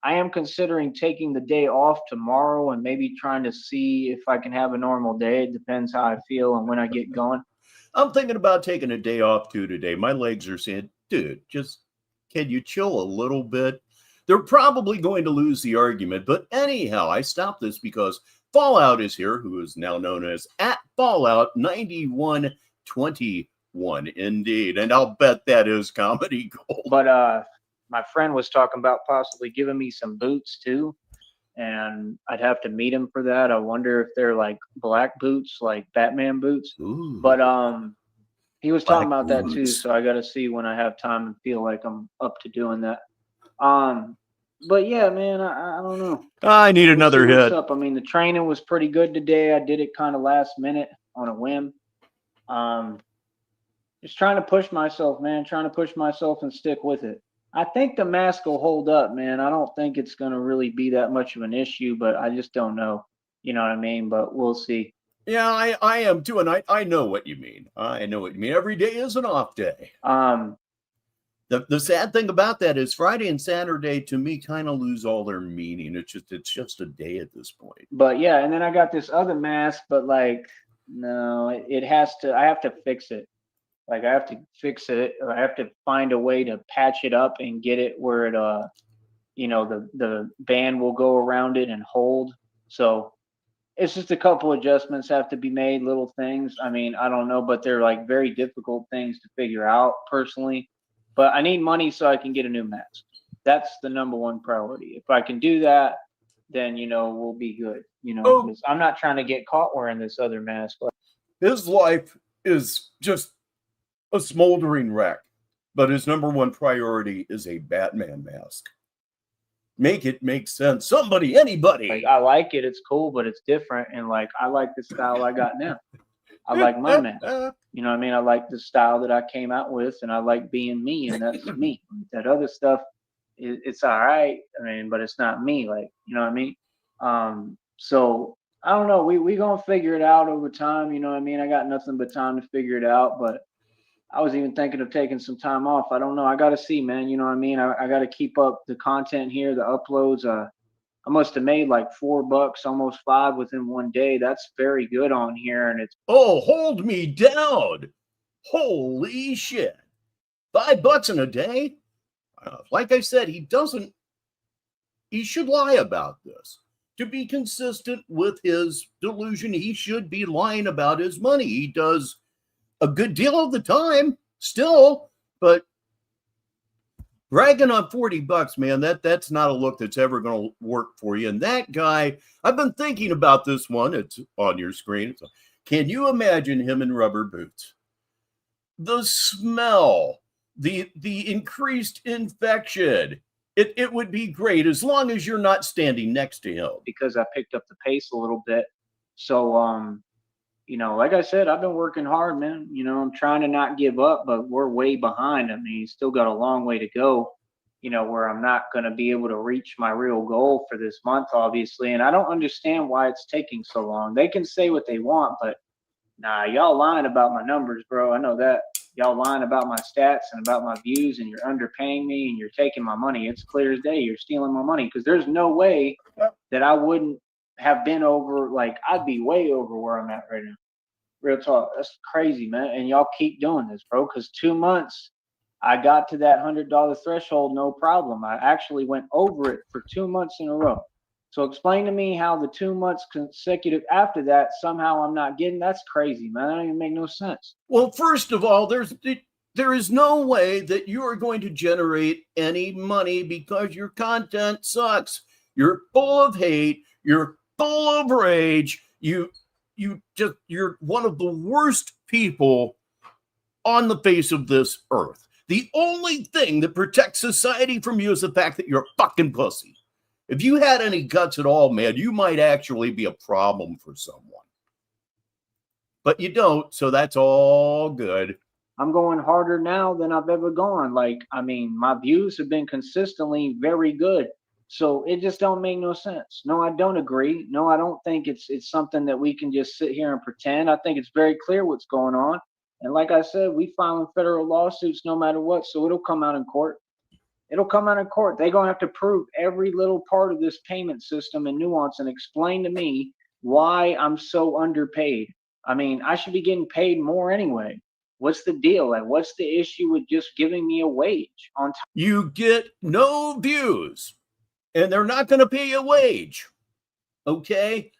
S4: I am considering taking the day off tomorrow and maybe trying to see if I can have a normal day. It depends how I feel and when I get going.
S1: I'm thinking about taking a day off too today. My legs are saying, dude, just can you chill a little bit? They're probably going to lose the argument. But anyhow, I stopped this because Fallout is here, who is now known as at Fallout 9121. Indeed. And I'll bet that is comedy gold.
S2: But my friend was talking about possibly giving me some boots too. And I'd have to meet him for that. I wonder if they're like black boots, like Batman boots.
S1: Ooh.
S2: But he was talking
S1: Black
S2: about that too,
S1: boots.
S2: so I got to see when I have time and feel like I'm up to doing that. But yeah, man, I don't know.
S1: I need another
S2: see what's
S1: hit.
S2: up. I mean, the training was pretty good today. I did it kind of last minute on a whim. Just trying to push myself, man. Trying to push myself and stick with it. I think the mask will hold up, man. I don't think it's going to really be that much of an issue, but I just don't know. You know what I mean? But we'll see.
S1: Yeah, I am too, and I know what you mean. I know what you mean. Every day is an off day. The sad thing about that is Friday and Saturday to me kind of lose all their meaning. It's just a day at this point.
S2: But yeah, and then I got this other mask, but like no, it has to. I have to fix it. Like I have to fix it. Or I have to find a way to patch it up and get it where it the band will go around it and hold. So it's just a couple adjustments have to be made, little things. I mean, I don't know, but they're like very difficult things to figure out personally. But I need money so I can get a new mask. That's the number one priority. If I can do that, then we'll be good. Because I'm not trying to get caught wearing this other mask.
S1: His life is just a smoldering wreck, but his number one priority is a Batman mask. Make it make sense. Somebody, anybody.
S2: Like, I like it. It's cool, but it's different. And like, I like the style I got now. I like my mask. You know what I mean? I like the style that I came out with, and I like being me, and that's me. That other stuff, it's all right. I mean, but it's not me. Like, you know what I mean? So I don't know. We gonna figure it out over time. You know what I mean? I got nothing but time to figure it out, but I was even thinking of taking some time off. I don't know. I got to see, man. You know what I mean? I got to keep up the content here, the uploads. I must have made like $4, almost $5 within one day. That's very good on here. And it's
S1: hold me down. Holy shit. $5 in a day? Like I said, he should lie about this. To be consistent with his delusion, he should be lying about his money. He does a good deal of the time still, but bragging on $40, man, that's not a look that's ever going to work for you. And that guy, I've been thinking about this one. It's on your screen. Can you imagine him in rubber boots? The smell, the increased infection. It would be great as long as you're not standing next to him.
S2: Because I picked up the pace a little bit. So, like I said, I've been working hard, man. I'm trying to not give up, but we're way behind. I mean, still got a long way to go, where I'm not going to be able to reach my real goal for this month, obviously. And I don't understand why it's taking so long. They can say what they want, but nah, y'all lying about my numbers, bro. I know that. Y'all lying about my stats and about my views, and you're underpaying me and you're taking my money. It's clear as day. You're stealing my money, because there's no way that I wouldn't have been over. Like, I'd be way over where I'm at right now. Real talk. That's crazy, man. And y'all keep doing this, bro, because 2 months I got to that $100 threshold, no problem. I actually went over it for 2 months in a row. So explain to me how the 2 months consecutive after that, somehow I'm not getting. That's crazy, man. That don't even make no sense.
S1: Well, first of all, there is no way that you are going to generate any money because your content sucks. You're full of hate. You're full of rage. You're one of the worst people on the face of this earth. The only thing that protects society from you is the fact that you're a fucking pussy. If you had any guts at all, man, you might actually be a problem for someone. But you don't, so that's all good.
S2: I'm going harder now than I've ever gone. Like, I mean, my views have been consistently very good. So it just don't make no sense. No, I don't agree. No, I don't think it's something that we can just sit here and pretend. I think it's very clear what's going on. And like I said, we filing federal lawsuits no matter what, so it'll come out in court. It'll come out in court. They're going to have to prove every little part of this payment system and nuance and explain to me why I'm so underpaid. I mean, I should be getting paid more anyway.
S4: What's the deal? Like, what's the issue with just giving me a wage on time?
S1: You get no views, and they're not going to pay you a wage. Okay?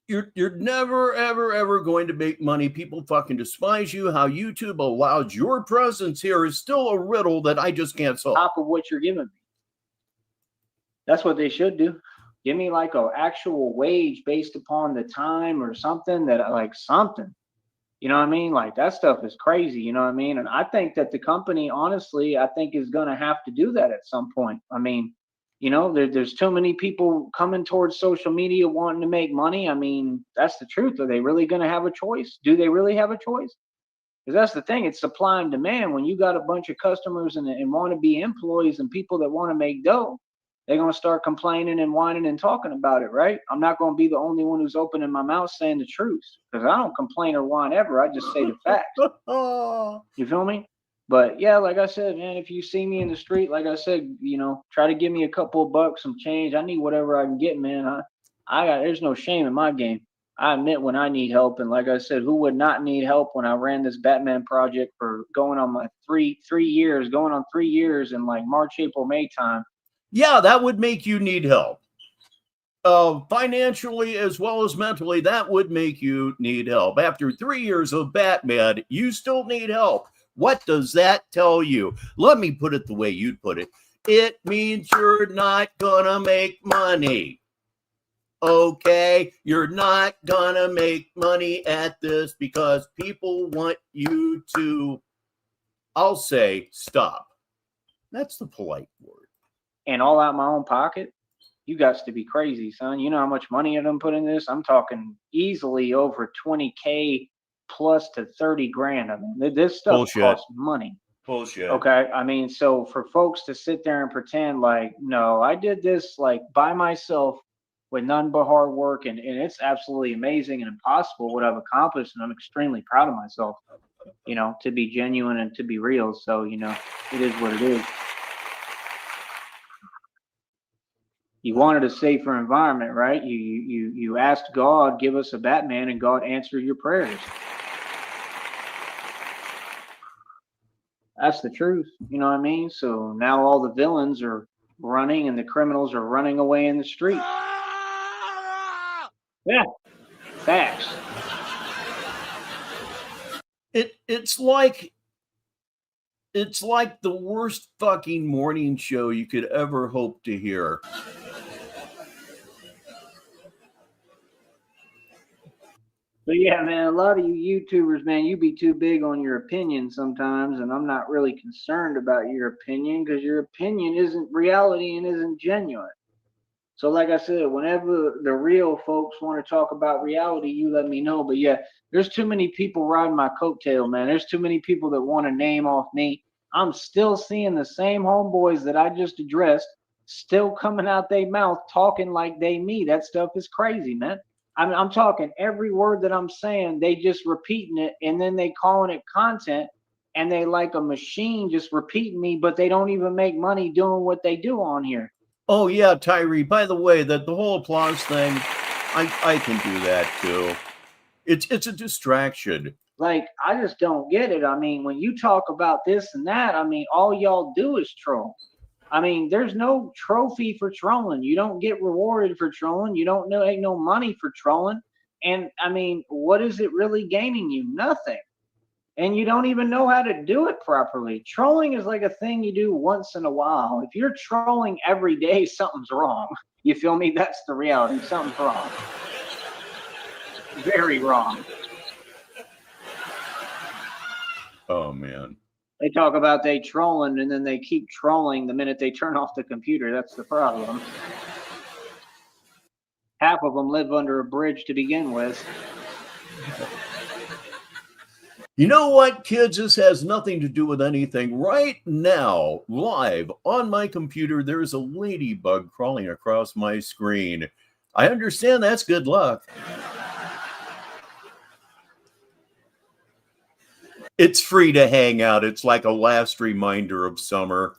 S1: You're never, ever, ever going to make money. People fucking despise you. How YouTube allows your presence here is still a riddle that I just can't solve.
S4: Top of what you're giving me. That's what they should do. Give me like an actual wage based upon the time or something that like something. You know what I mean? Like that stuff is crazy. You know what I mean? And I think that the company, honestly, I think is going to have to do that at some point. I mean, you know, there's too many people coming towards social media wanting to make money. I mean, that's the truth. Are they really going to have a choice? Do they really have a choice? Because that's the thing. It's supply and demand. When you got a bunch of customers and want to be employees and people that want to make dough, they're going to start complaining and whining and talking about it, right? I'm not going to be the only one who's opening my mouth saying the truth, because I don't complain or whine ever. I just say the facts. You feel me? But yeah, like I said, man, if you see me in the street, like I said, you know, try to give me a couple of bucks, some change. I need whatever I can get, man. There's no shame in my game. I admit when I need help. And like I said, who would not need help when I ran this Batman project for going on my 3 years, going on 3 years in like March, April, May time.
S1: Yeah, that would make you need help. Financially as well as mentally, that would make you need help. After 3 years of Batman, you still need help. What does that tell you? Let me put it the way you'd put it. It means you're not gonna make money. Okay? You're not gonna make money at this because people want you to, I'll say, stop. That's the polite word.
S4: And all out my own pocket? You got to be crazy, son. You know how much money I done put in this? I'm talking easily over 20K plus to 30 grand. I mean, this stuff costs money.
S1: Bullshit.
S4: Okay. I mean, so for folks to sit there and pretend like, no, I did this like by myself with none but hard work, and it's absolutely amazing and impossible what I've accomplished, and I'm extremely proud of myself, you know, to be genuine and to be real. So, you know, it is what it is. You wanted a safer environment, right? You asked God, give us a Batman, and God answered your prayers. That's the truth. You know what I mean? So now all the villains are running and the criminals are running away in the street. Yeah, facts.
S1: It's like the worst fucking morning show you could ever hope to hear.
S4: But yeah, man, a lot of you YouTubers, man, you be too big on your opinion sometimes, and I'm not really concerned about your opinion because your opinion isn't reality and isn't genuine. So like I said, whenever the real folks want to talk about reality, you let me know. But yeah, there's too many people riding my coattail, man. There's too many people that want to name off me. I'm still seeing the same homeboys that I just addressed still coming out their mouth talking like they me. That stuff is crazy, man. I'm talking every word that I'm saying, they just repeating it, and then they calling it content, and they like a machine just repeating me, but they don't even make money doing what they do on here.
S1: Oh yeah, Tyree, by the way, the whole applause thing, I can do that too. It's a distraction.
S4: Like, I just don't get it. I mean, when you talk about this and that, I mean, all y'all do is troll. I mean, there's no trophy for trolling. You don't get rewarded for trolling. You don't know, ain't no money for trolling. And I mean, what is it really gaining you? Nothing. And you don't even know how to do it properly. Trolling is like a thing you do once in a while. If you're trolling every day, something's wrong. You feel me? That's the reality. Something's wrong. Very wrong.
S1: Oh man.
S4: They talk about they trolling, and then they keep trolling the minute they turn off the computer. That's the problem. Half of them live under a bridge to begin with.
S1: You know what, kids? This has nothing to do with anything. Right now, live on my computer, there's a ladybug crawling across my screen. I understand that's good luck. It's free to hang out. It's like a last reminder of summer.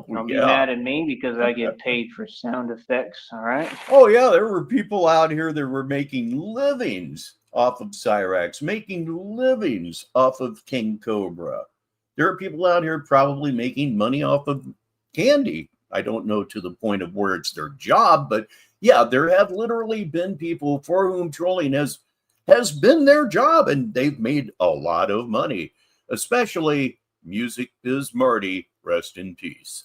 S4: Don't be mad at me because I get paid for sound effects, all right?
S1: Oh, yeah, there were people out here that were making livings off of Cyrax, making livings off of King Cobra. There are people out here probably making money off of candy. I don't know to the point of where it's their job, but yeah, there have literally been people for whom trolling has been their job, and they've made a lot of money, especially Music Biz Marty, rest in peace.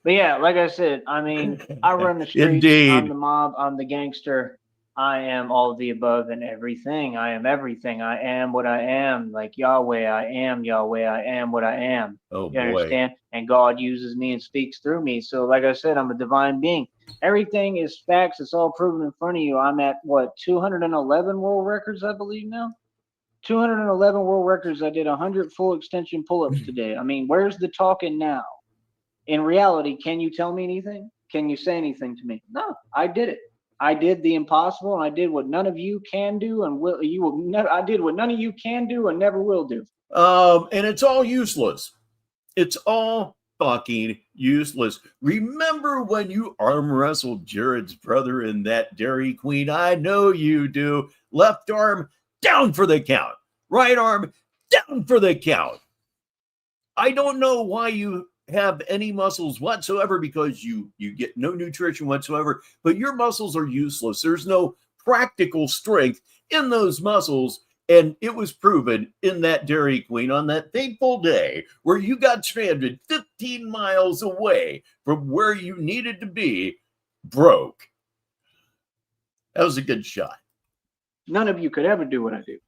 S4: But yeah, like I said, I mean, I run the streets.
S1: Indeed.
S4: I'm the mob. I'm the gangster. I am all of the above and everything. I am everything. I am what I am. Like Yahweh, I am Yahweh. I am what I am.
S1: Oh,
S4: you understand? And God uses me and speaks through me. So like I said, I'm a divine being. Everything is facts. It's all proven in front of you. I'm at, what, 211 world records, I believe now? 211 world records. I did 100 full extension pull-ups today. I mean, where's the talking now? In reality, can you tell me anything? Can you say anything to me? No, I did it. I did the impossible, and I did what none of you can do, and will you will never. I did what none of you can do and never will do.
S1: And it's all useless. It's all fucking useless. Remember when you arm wrestled Jared's brother in that Dairy Queen? I know you do. Left arm down for the count. Right arm down for the count. I don't know why you have any muscles whatsoever, because you get no nutrition whatsoever, but your muscles are useless. There's no practical strength in those muscles. And it was proven in that Dairy Queen on that fateful day where you got stranded 15 miles away from where you needed to be, broke. That was a good shot.
S4: None of you could ever do what I do.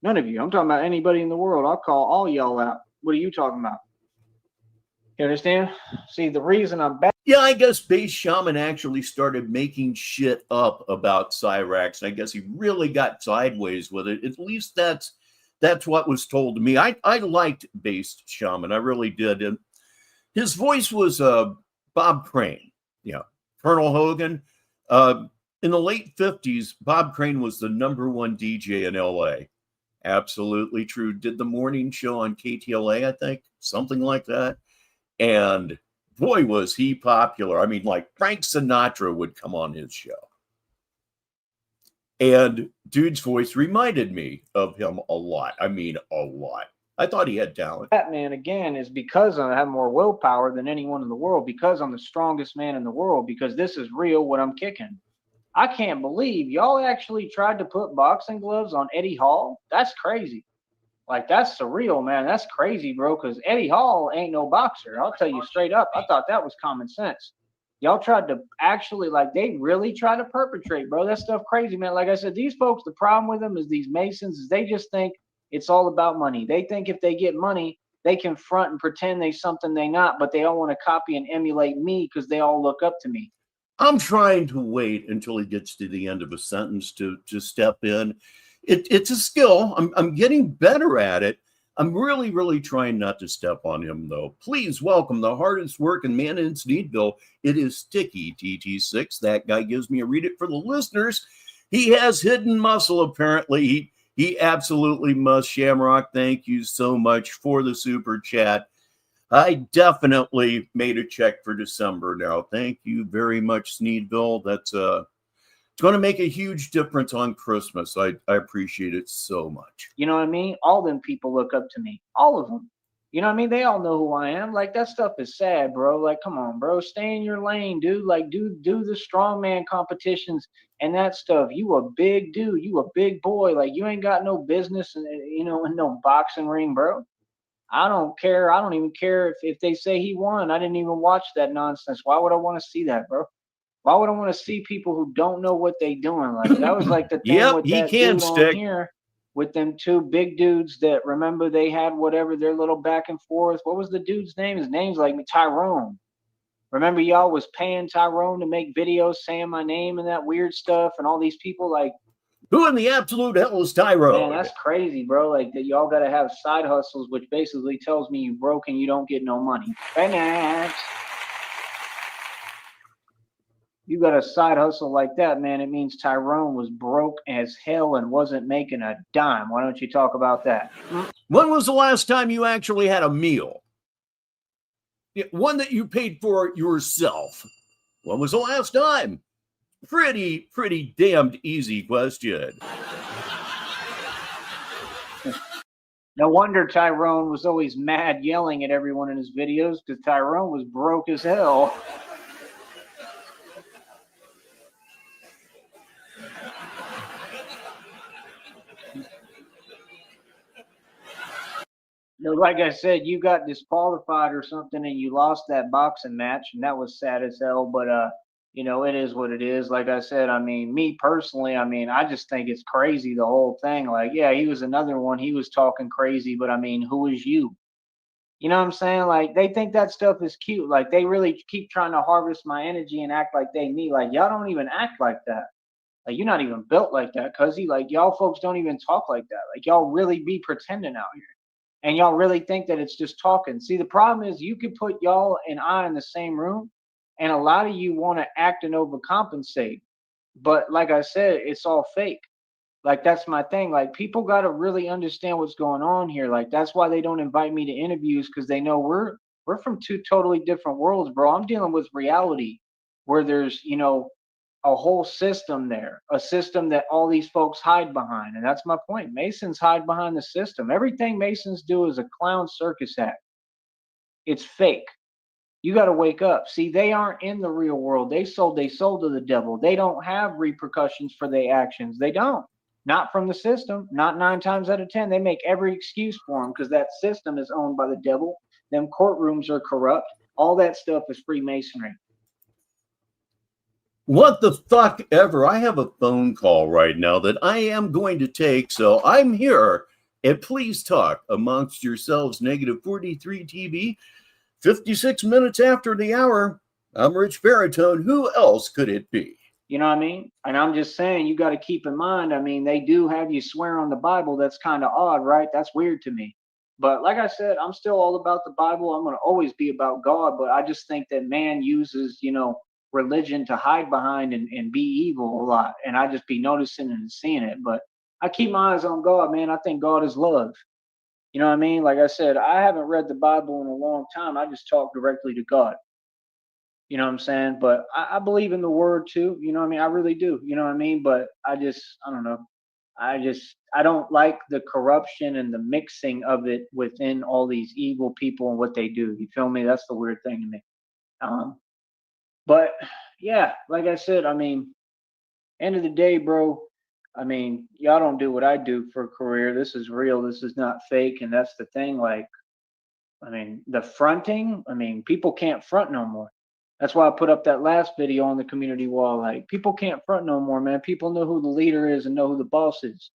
S4: None of you. I'm talking about anybody in the world. I'll call all y'all out. What are you talking about? You understand? See, the reason I'm back.
S1: Yeah, I guess Base Shaman actually started making shit up about Cyrax. I guess he really got sideways with it. At least that's what was told to me. I liked Base Shaman. I really did. And his voice was Bob Crane. Yeah, Colonel Hogan. In the late 50s, Bob Crane was the #1 DJ in LA. Absolutely true. Did the morning show on KTLA, I think, something like that. And boy, was he popular. I mean, like Frank Sinatra would come on his show. And dude's voice reminded me of him a lot. I mean, a lot. I thought he had talent.
S4: That man, again, is because I have more willpower than anyone in the world, because I'm the strongest man in the world, because this is real what I'm kicking. I can't believe y'all actually tried to put boxing gloves on Eddie Hall. That's crazy. Like, that's surreal, man. That's crazy, bro, because Eddie Hall ain't no boxer. I'll tell you straight up. I thought that was common sense. Y'all tried to actually, like, they really try to perpetrate, bro. That stuff crazy, man. Like I said, these folks, the problem with them is these Masons is they just think it's all about money. They think if they get money, they can front and pretend they something they not, but they all want to copy and emulate me because they all look up to me.
S1: I'm trying to wait until he gets to the end of a sentence to step in. It's a skill. I'm getting better at it. I'm really, really trying not to step on him, though. Please welcome the hardest working man in Sneedville. It is Sticky TT6. That guy gives me a read it for the listeners. He has hidden muscle, apparently. He absolutely must. Shamrock, thank you so much for the super chat. I definitely made a check for December now. Thank you very much, Sneedville. That's it's going to make a huge difference on Christmas. I appreciate it so much.
S4: You know what I mean? All them people look up to me. All of them. You know what I mean? They all know who I am. Like, that stuff is sad, bro. Like, come on, bro. Stay in your lane, dude. Like, do the strongman competitions and that stuff. You a big dude. You a big boy. Like, you ain't got no business, in no boxing ring, bro. I don't care. I don't even care if they say he won. I didn't even watch that nonsense. Why would I want to see that, bro? Why would I want to see people who don't know what they doing? Like, that was like the thing with that dude on here with them two big dudes that, remember, they had whatever, their little back and forth. What was the dude's name? His name's like Tyrone. Remember, y'all was paying Tyrone to make videos saying my name and that weird stuff, and all these people, like,
S1: who in the absolute hell is Tyrone?
S4: Man, that's crazy, bro. Like, that y'all got to have side hustles, which basically tells me you broke and you don't get no money. Finance. You got a side hustle like that, man, it means Tyrone was broke as hell and wasn't making a dime. Why don't you talk about that?
S1: When was the last time you actually had a meal? One that you paid for yourself. When was the last time? Pretty damned easy question.
S4: No wonder Tyrone was always mad, yelling at everyone in his videos, because Tyrone was broke as hell. Like I said, you got disqualified or something and you lost that boxing match, and that was sad as hell. But it is what it is. Like I said, I mean, me personally, I mean, I just think it's crazy, the whole thing. Like, yeah, he was another one. He was talking crazy, but I mean, who is you? You know what I'm saying? Like, they think that stuff is cute. Like, they really keep trying to harvest my energy and act like they me. Like, y'all don't even act like that. Like, you're not even built like that, cuzzy. Like, y'all folks don't even talk like that. Like, y'all really be pretending out here. And y'all really think that it's just talking. See, the problem is you could put y'all and I in the same room, and a lot of you want to act and overcompensate. But like I said, it's all fake. Like, that's my thing. Like, people got to really understand what's going on here. Like, that's why they don't invite me to interviews, because they know we're from two totally different worlds, bro. I'm dealing with reality where there's, a whole system there, a system that all these folks hide behind. And that's my point. Masons hide behind the system. Everything Masons do is a clown circus act. It's fake. You got to wake up. See, they aren't in the real world. They sold their soul to the devil. They don't have repercussions for their actions. They don't. Not from the system. Not 9 times out of 10. They make every excuse for them because that system is owned by the devil. Them courtrooms are corrupt. All that stuff is Freemasonry.
S1: What the fuck ever? I have a phone call right now that I am going to take, so I'm here. And please talk amongst yourselves, Negative 43 TV. 56 minutes after the hour. I'm Rich Baritone. Who else could it be?
S4: You know what I mean? And I'm just saying, you got to keep in mind, I mean, they do have you swear on the Bible. That's kind of odd, right? That's weird to me. But like I said, I'm still all about the Bible. I'm going to always be about God. But I just think that man uses, religion to hide behind and be evil a lot. And I just be noticing and seeing it. But I keep my eyes on God, man. I think God is love. You know what I mean? Like I said, I haven't read the Bible in a long time. I just talk directly to God. You know what I'm saying? But I believe in the word too. You know what I mean? I really do. You know what I mean? But I don't know. I don't like the corruption and the mixing of it within all these evil people and what they do. You feel me? That's the weird thing to me. But yeah, like I said, I mean, end of the day, bro, I mean, y'all don't do what I do for a career. This is real. This is not fake. And that's the thing. Like, I mean, the fronting, I mean, people can't front no more. That's why I put up that last video on the community wall. Like, people can't front no more, man. People know who the leader is and know who the boss is.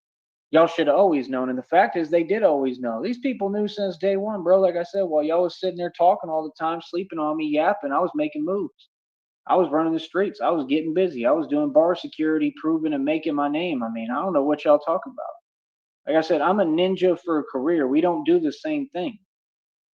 S4: Y'all should have always known. And the fact is, they did always know. These people knew since day one, bro. Like I said, while y'all was sitting there talking all the time, sleeping on me, yapping, I was making moves. I was running the streets. I was getting busy. I was doing bar security, proving and making my name. I mean, I don't know what y'all talk about. Like I said, I'm a ninja for a career. We don't do the same thing.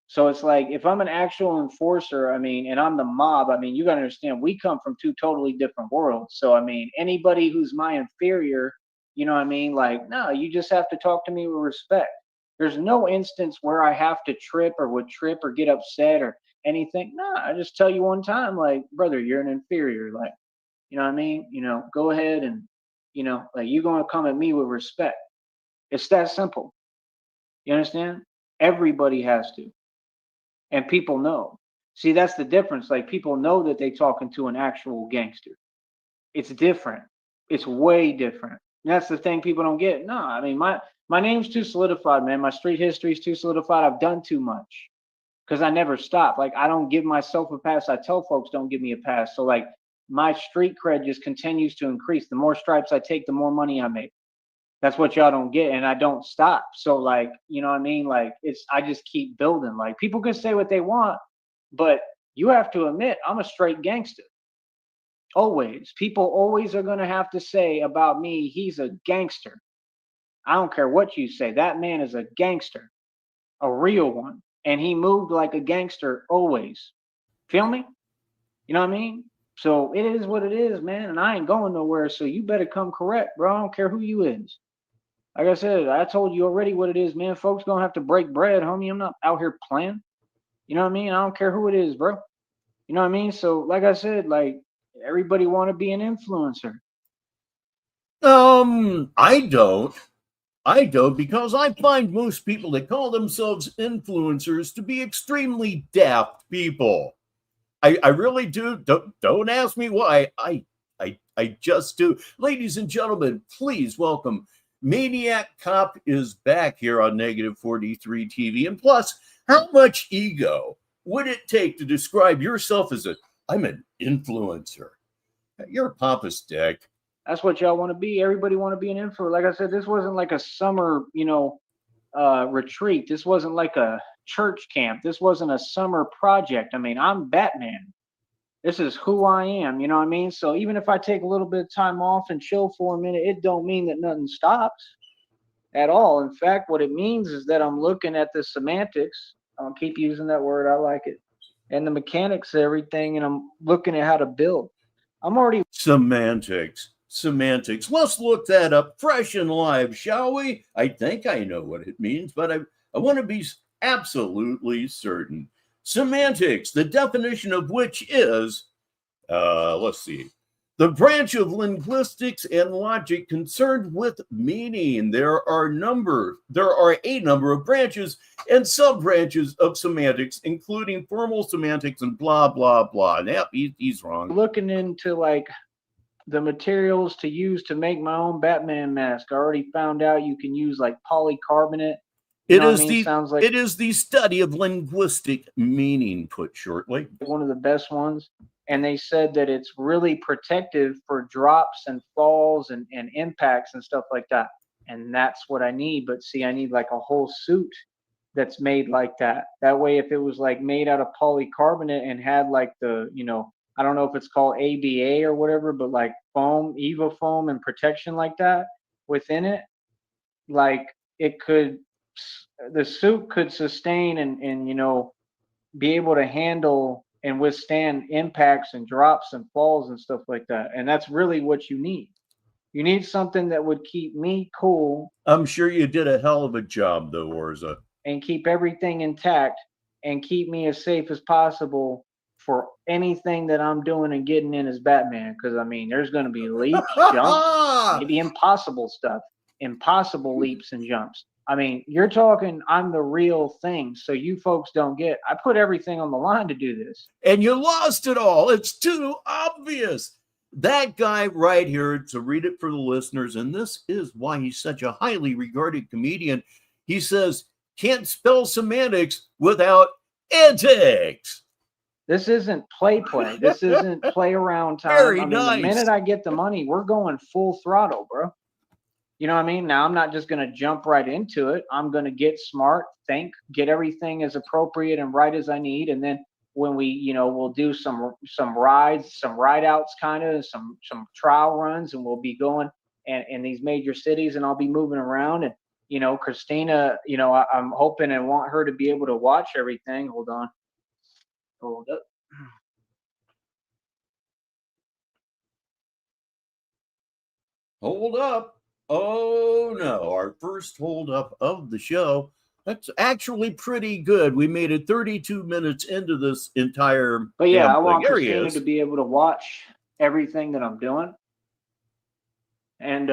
S4: So it's like, if I'm an actual enforcer, I mean, and I'm the mob, I mean, you got to understand, we come from two totally different worlds. So, I mean, anybody who's my inferior, you know what I mean? Like, no, you just have to talk to me with respect. There's no instance where I have to trip or would trip or get upset or anything. No, I just tell you one time, like, brother, you're an inferior. Like, you know what I mean? Go ahead and, like, you're going to come at me with respect. It's that simple. You understand? Everybody has to. And people know. See, that's the difference. Like, people know that they talking to an actual gangster. It's different. It's way different. And that's the thing people don't get. No, I mean, my name's too solidified, man. My street history's too solidified. I've done too much because I never stop. Like, I don't give myself a pass. I tell folks don't give me a pass. So, like, my street cred just continues to increase. The more stripes I take, the more money I make. That's what y'all don't get, and I don't stop. So, like, you know what I mean? Like, I just keep building. Like, people can say what they want, but you have to admit, I'm a straight gangster. Always. People always are going to have to say about me, he's a gangster. I don't care what you say. That man is a gangster, a real one. And he moved like a gangster always. Feel me? You know what I mean? So it is what it is, man. And I ain't going nowhere. So you better come correct, bro. I don't care who you is. Like I said, I told you already what it is, man. Folks gonna have to break bread, homie. I'm not out here playing. You know what I mean? I don't care who it is, bro. You know what I mean? So, like I said, like everybody want to be an influencer.
S1: I don't. I don't, because I find most people that call themselves influencers to be extremely daft people. I really do. Don't ask me why. I just do. Ladies and gentlemen, please welcome Maniac Cop is back here on Negative 43 TV. And plus, how much ego would it take to describe yourself as I'm an influencer? You're a pompous dick.
S4: That's what y'all want to be. Everybody want to be an influencer. Like I said, this wasn't like a summer, retreat. This wasn't like a church camp. This wasn't a summer project. I mean, I'm Batman. This is who I am. You know what I mean? So even if I take a little bit of time off and chill for a minute, it don't mean that nothing stops at all. In fact, what it means is that I'm looking at the semantics. I'll keep using that word. I like it. And the mechanics of everything, and I'm looking at how to build. I'm already
S1: Semantics. Let's look that up fresh and live, shall we? I think I know what it means, but I want to be absolutely certain. Semantics, the definition of which is, let's see, the branch of linguistics and logic concerned with meaning. There are a number of branches and sub-branches of semantics, including formal semantics and blah, blah, blah. Now, he's wrong.
S4: looking into like the materials to use to make my own Batman mask. I already found out you can use like polycarbonate.
S1: It is the study of linguistic meaning, put shortly.
S4: One of the best ones. And they said that it's really protective for drops and falls and impacts and stuff like that. And that's what I need. But see, I need like a whole suit that's made like that. That way, if it was like made out of polycarbonate and had like the, I don't know if it's called ABA or whatever, but like foam, EVA foam and protection like that within it, like the suit could sustain and be able to handle and withstand impacts and drops and falls and stuff like that. And that's really what you need. You need something that would keep me cool.
S1: I'm sure you did a hell of a job, though, Orza.
S4: And keep everything intact and keep me as safe as possible for anything that I'm doing and getting in as Batman. Because, I mean, there's going to be leaps, jumps, maybe impossible stuff, impossible leaps and jumps. I mean, you're talking, I'm the real thing. So you folks don't get, I put everything on the line to do this.
S1: And you lost it all. It's too obvious. That guy right here, to read it for the listeners, and this is why he's such a highly regarded comedian. He says, can't spell semantics without antics.
S4: This isn't play. This isn't play around time.
S1: Very nice.
S4: The minute I get the money, we're going full throttle, bro. You know what I mean? Now, I'm not just going to jump right into it. I'm going to get smart, think, get everything as appropriate and right as I need. And then when we, we'll do some rides, some ride outs, kind of some trial runs, and we'll be going in these major cities, and I'll be moving around. And, Christina, I'm hoping and want her to be able to watch everything. Hold on. Hold up.
S1: Hold up. Oh, no. Our first hold up of the show. That's actually pretty good. We made it 32 minutes into this entire.
S4: But yeah, I want Christina to be able to watch everything that I'm doing. And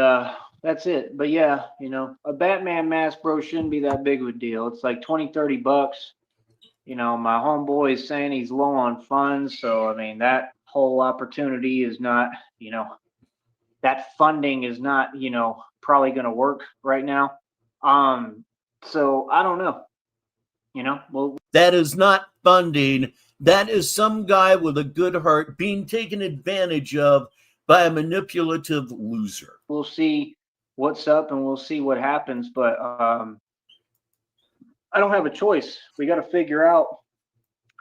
S4: that's it. But yeah, a Batman mask, bro, shouldn't be that big of a deal. It's like $20-$30. My homeboy is saying he's low on funds. So, I mean, that whole opportunity is not, that funding is not, probably going to work right now. So I don't know, well,
S1: that is not funding. That is some guy with a good heart being taken advantage of by a manipulative loser.
S4: We'll see what's up and we'll see what happens. But I don't have a choice. We got to figure out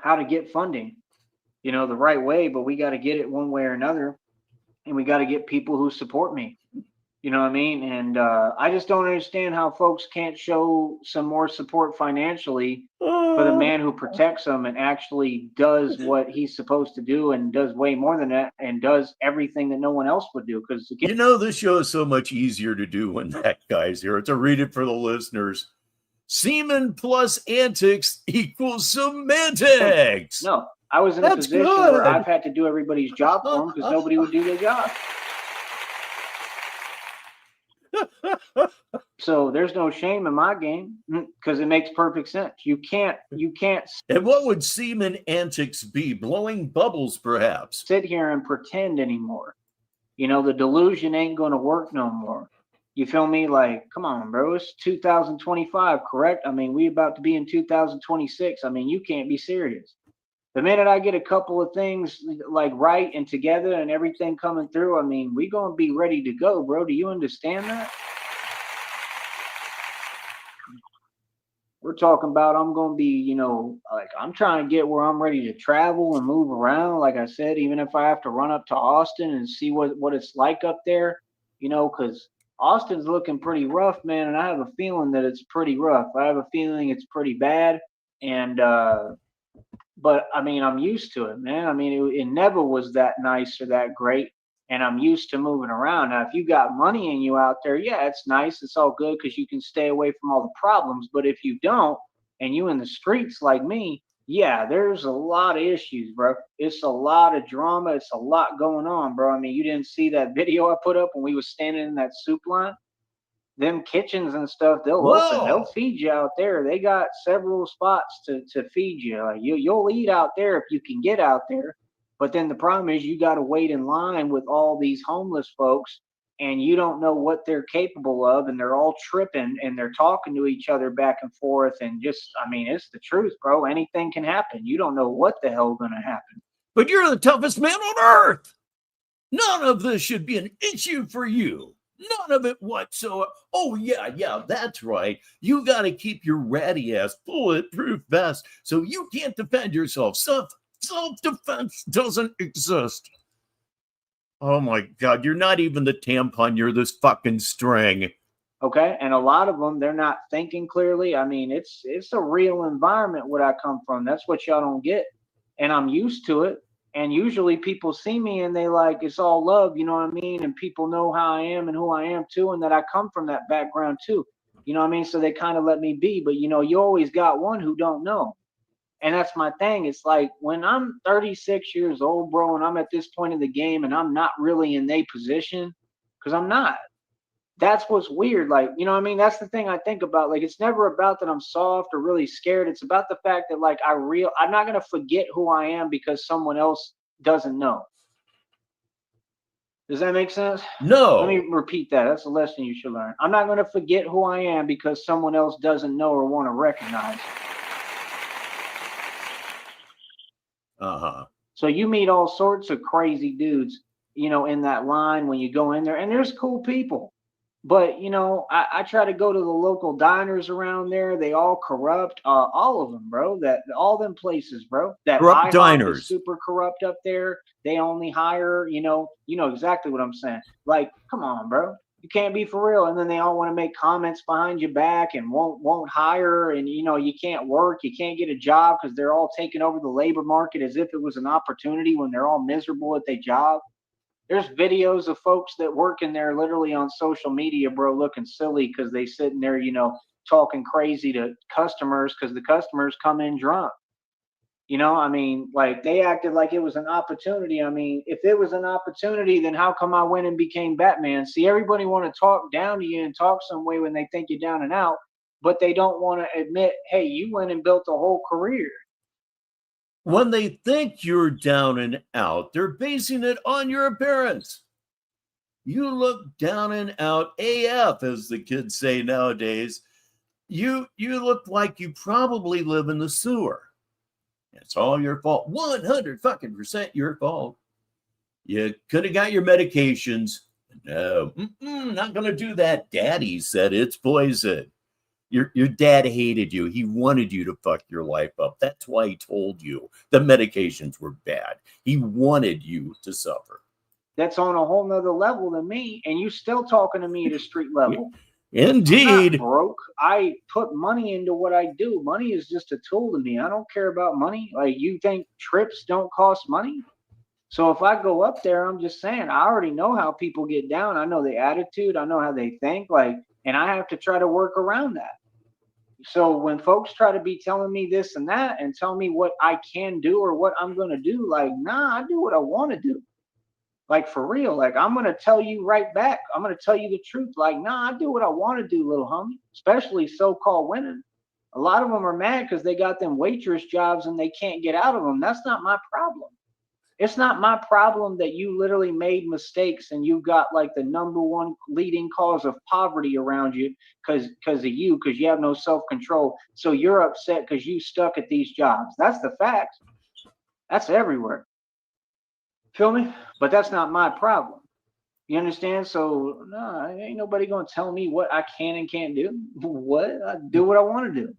S4: how to get funding, the right way, but we got to get it one way or another. And we got to get people who support me. You know what I mean? And I just don't understand how folks can't show some more support financially for the man who protects them and actually does what he's supposed to do and does way more than that and does everything that no one else would do. Because
S1: You know, this show is so much easier to do when that guy's here. To read it for the listeners. Semen plus antics equals semantics.
S4: No, I was in a position where I've had to do everybody's job for them because nobody would do their job. So there's no shame in my game because it makes perfect sense. You can't.
S1: And what would semen antics be? Blowing bubbles, perhaps.
S4: Sit here and pretend anymore. You know, the delusion ain't going to work no more. You feel me? Like, come on, bro. It's 2025, correct? I mean, we about to be in 2026. I mean, you can't be serious. The minute I get a couple of things like right and together and everything coming through, I mean, we going to be ready to go, bro. Do you understand that? We're talking about I'm going to be, you know, like I'm trying to get where I'm ready to travel and move around. Like I said, even if I have to run up to Austin and see what it's like up there, you know, because Austin's looking pretty rough, man. And I have a feeling that it's pretty rough. I have a feeling it's pretty bad. And, but I mean, I'm used to it, man. I mean, it never was that nice or that great. And I'm used to moving around. Now, if you got money in you out there, yeah, it's nice. It's all good because you can stay away from all the problems. But if you don't, and you in the streets like me, yeah, there's a lot of issues, bro. It's a lot of drama. It's a lot going on, bro. I mean, you didn't see that video I put up when we was standing in that soup line? Them kitchens and stuff, they'll open. They'll feed you out there. They got several spots to feed you. Like you'll eat out there if you can get out there. But then the problem is you got to wait in line with all these homeless folks and you don't know what they're capable of. And they're all tripping and they're talking to each other back and forth. And just, I mean, it's the truth, bro. Anything can happen. You don't know what the hell going to happen.
S1: But you're the toughest man on earth. None of this should be an issue for you. None of it whatsoever. Oh, yeah, that's right. You got to keep your ratty ass bulletproof vest so you can't defend yourself. Self-defense doesn't exist. Oh my God, you're not even the tampon, you're this fucking string.
S4: Okay, and a lot of them, they're not thinking clearly. I mean, it's a real environment where I come from. That's what y'all don't get. And I'm used to it. And usually people see me and they like, it's all love, you know what I mean? And people know how I am and who I am too, and that I come from that background too. You know what I mean? So they kind of let me be. But, you know, you always got one who don't know. And that's my thing. It's like when I'm 36 years old, bro, and I'm at this point in the game and I'm not really in their position, because I'm not. That's what's weird. Like, you know what I mean? That's the thing I think about. Like, it's never about that I'm soft or really scared. It's about the fact that, like, I'm not going to forget who I am because someone else doesn't know. Does that make sense?
S1: No.
S4: Let me repeat that. That's a lesson you should learn. I'm not going to forget who I am because someone else doesn't know or want to recognize. So you meet all sorts of crazy dudes, you know, in that line when you go in there, and there's cool people. But, you know, I try to go to the local diners around there. They all corrupt, all of them, bro. All them places, bro. That
S1: corrupt diners
S4: is super corrupt up there. They only hire, you know exactly what I'm saying. Like, come on, bro. You can't be for real. And then they all want to make comments behind your back and won't hire. And, you know, you can't work. You can't get a job because they're all taking over the labor market as if it was an opportunity when they're all miserable at their job. There's videos of folks that work in there literally on social media, bro, looking silly because they sitting there, you know, talking crazy to customers because the customers come in drunk. You know, I mean, like they acted like it was an opportunity. I mean, if it was an opportunity, then how come I went and became Batman? See, everybody want to talk down to you and talk some way when they think you're down and out, but they don't want to admit, hey, you went and built a whole career.
S1: When they think you're down and out, they're basing it on your appearance. You look down and out AF, as the kids say nowadays. You look like you probably live in the sewer. It's all your fault. 100% your fault. You could have got your medications. No, not going to do that. Daddy said it's poison. Your dad hated you. He wanted you to fuck your life up. That's why he told you the medications were bad. He wanted you to suffer.
S4: that's on a whole nother level than me, and you still talking to me at a street level.
S1: Indeed.
S4: I'm not broke. I put money into what I do. Money is just a tool to me. I don't care about money. Like, you think trips don't cost money? So if I go up there, I'm just saying, I already know how people get down. I know the attitude. I know how they think. Like, and I have to try to work around that. So when folks try to be telling me this and that and tell me what I can do or what I'm going to do, like, nah, I do what I want to do. Like, for real, like, I'm going to tell you right back. I'm going to tell you the truth. Like, nah, I do what I want to do, little homie, especially so-called women. A lot of them are mad because they got them waitress jobs and they can't get out of them. That's not my problem. It's not my problem that you literally made mistakes and you got like the #1 leading cause of poverty around you because you have no self-control. So you're upset because you stuck at these jobs. That's the fact. That's everywhere. Feel me? But that's not my problem. You understand? So no, ain't nobody gonna tell me what I can and can't do. What? I do what I want to do.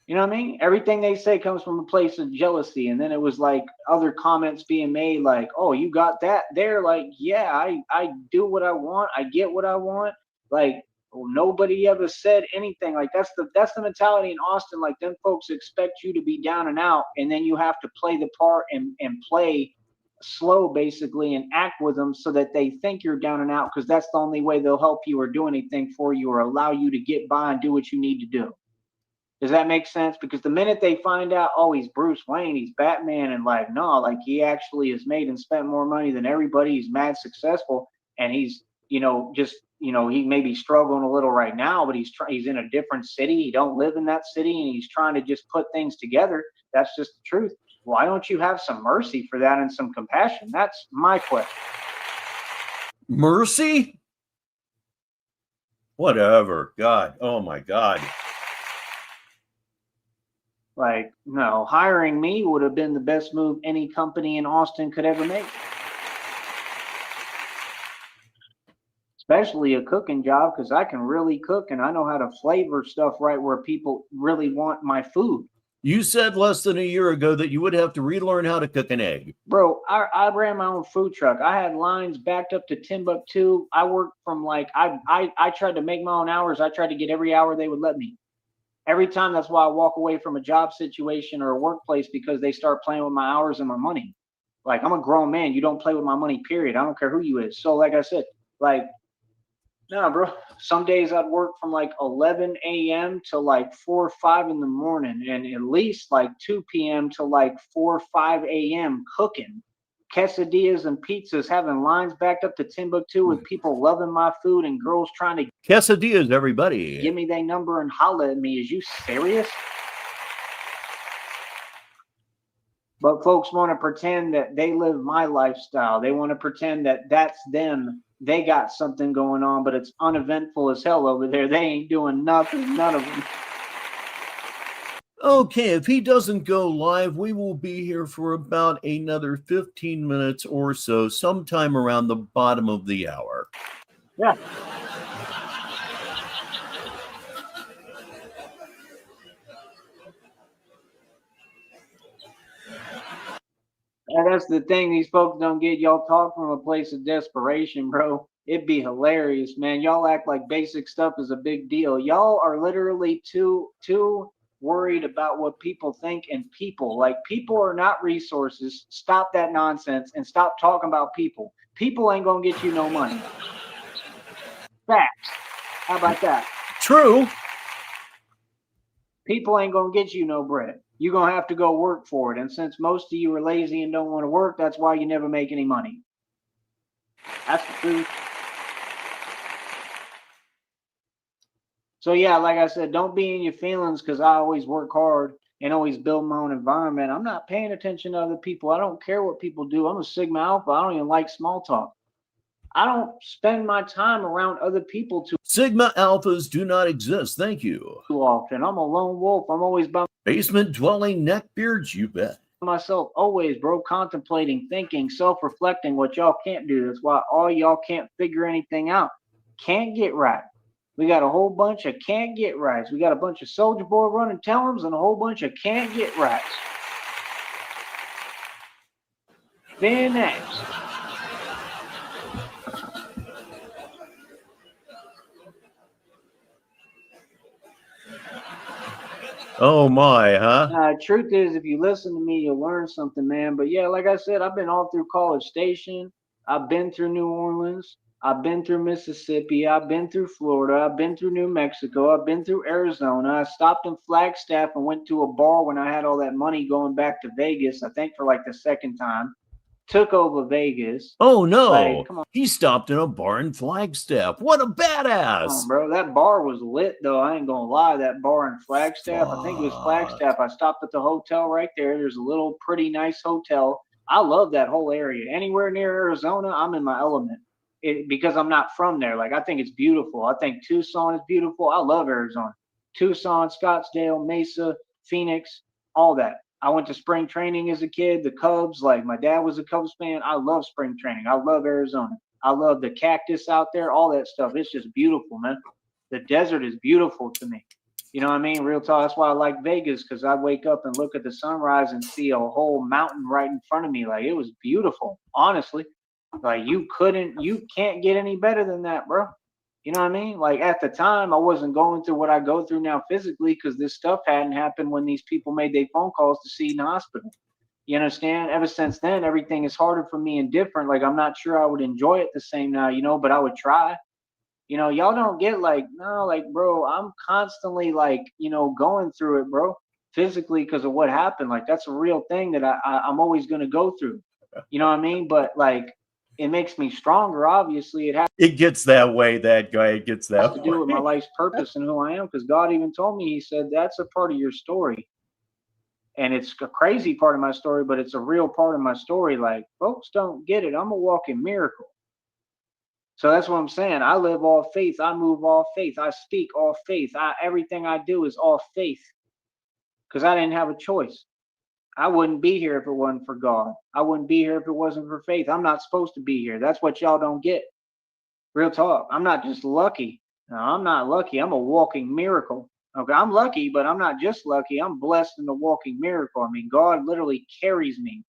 S4: You know what I mean? Everything they say comes from a place of jealousy. And then it was like other comments being made like, oh, you got that there? Like, yeah, I do what I want. I get what I want. Like, nobody ever said anything. Like, that's the mentality in Austin. Like, them folks expect you to be down and out, and then you have to play the part and play slow basically and act with them so that they think you're down and out, because that's the only way they'll help you or do anything for you or allow you to get by and do what you need to do. Does that make sense? Because the minute they find out, oh, he's Bruce Wayne, he's Batman, and like, no, like, he actually has made and spent more money than everybody. He's mad successful, and he's, just, he may be struggling a little right now, but he's in a different city. He don't live in that city, and he's trying to just put things together. That's just the truth. Why don't you have some mercy for that and some compassion? That's my question.
S1: Mercy? Whatever. God. Oh my God.
S4: Like, no, hiring me would have been the best move any company in Austin could ever make. Especially a cooking job, because I can really cook and I know how to flavor stuff right where people really want my food.
S1: You said less than a year ago that you would have to relearn how to cook an egg.
S4: Bro, I ran my own food truck. I had lines backed up to Timbuktu. I worked from like, I tried to make my own hours. I tried to get every hour they would let me. Every time, that's why I walk away from a job situation or a workplace, because they start playing with my hours and my money. Like, I'm a grown man. You don't play with my money, period. I don't care who you is. So like I said, like, no, bro. Some days I'd work from like 11 a.m. to like 4 or 5 in the morning, and at least like 2 p.m. to like 4 or 5 a.m. cooking quesadillas and pizzas, having lines backed up to Timbuktu with people loving my food and girls trying to
S1: quesadillas, everybody.
S4: Give me their number and holler at me. Is you serious? But folks want to pretend that they live my lifestyle. They want to pretend that that's them. They got something going on, but it's uneventful as hell over there. They ain't doing nothing, none of them.
S1: Okay, if he doesn't go live, we will be here for about another 15 minutes or so, sometime around the bottom of the hour.
S4: Yeah. And that's the thing, these folks don't get. Y'all talk from a place of desperation, bro. It'd be hilarious, man. Y'all act like basic stuff is a big deal. Y'all are literally too worried about what people think, and people are not resources. Stop that nonsense and stop talking about people. People ain't gonna get you no money. Facts. How about that?
S1: True.
S4: People ain't gonna get you no bread. You're gonna have to go work for it. And since most of you are lazy and don't want to work, that's why you never make any money. That's the truth. So yeah, like I said, don't be in your feelings because I always work hard and always build my own environment. I'm not paying attention to other people. I don't care what people do. I'm a Sigma Alpha. I don't even like small talk. I don't spend my time around other people too.
S1: Sigma Alphas do not exist. Thank you.
S4: Too often. I'm a lone wolf. I'm always by
S1: basement dwelling neckbeards, you bet.
S4: Myself, always, bro, contemplating, thinking, self-reflecting, what y'all can't do. That's why all y'all can't figure anything out. Can't get right. We got a whole bunch of can't get rights. We got a bunch of Soldier Boy running telems and a whole bunch of can't get rights. Then next.
S1: Oh my, huh?
S4: Truth is, if you listen to me, you'll learn something, man. But yeah, like I said, I've been all through College Station. I've been through New Orleans. I've been through Mississippi. I've been through Florida. I've been through New Mexico. I've been through Arizona. I stopped in Flagstaff and went to a bar when I had all that money going back to Vegas, I think for like the second time. Took over Vegas.
S1: Oh no.
S4: Like, come on.
S1: He stopped in a bar in Flagstaff. What a badass.
S4: Come on, bro. That bar was lit, though. I ain't gonna lie. That bar in Flagstaff, I think it was Flagstaff. I stopped at the hotel right there. There's a little pretty nice hotel. I love that whole area. Anywhere near Arizona, I'm in my element. Because I'm not from there. Like, I think it's beautiful. I think Tucson is beautiful. I love Arizona. Tucson, Scottsdale, Mesa, Phoenix, all that. I went to spring training as a kid, the Cubs. Like, my dad was a Cubs fan. I love spring training. I love Arizona. I love the cactus out there, all that stuff. It's just beautiful, man. The desert is beautiful to me. You know what I mean? Real talk. That's why I like Vegas, because I wake up and look at the sunrise and see a whole mountain right in front of me. Like, it was beautiful, honestly. Like, you can't get any better than that, bro. You know what I mean? Like, at the time, I wasn't going through what I go through now physically, because this stuff hadn't happened when these people made their phone calls to see in the hospital. You understand? Ever since then, everything is harder for me and different. Like, I'm not sure I would enjoy it the same now, but I would try. Y'all don't get like, no, like, bro, I'm constantly like, going through it, bro, physically because of what happened. Like, that's a real thing that I'm always going to go through. You know what I mean? But like, it makes me stronger. Obviously,
S1: it gets that way. That guy gets that
S4: has to do with my life's purpose and who I am. Because God even told me, he said, that's a part of your story. And it's a crazy part of my story, but it's a real part of my story. Like, folks don't get it. I'm a walking miracle. So that's what I'm saying. I live all faith. I move all faith. I speak all faith. Everything I do is all faith. Because I didn't have a choice. I wouldn't be here if it wasn't for God. I wouldn't be here if it wasn't for faith. I'm not supposed to be here. That's what y'all don't get. Real talk. I'm not just lucky. No, I'm not lucky. I'm a walking miracle. Okay, I'm lucky, but I'm not just lucky. I'm blessed in the walking miracle. I mean, God literally carries me.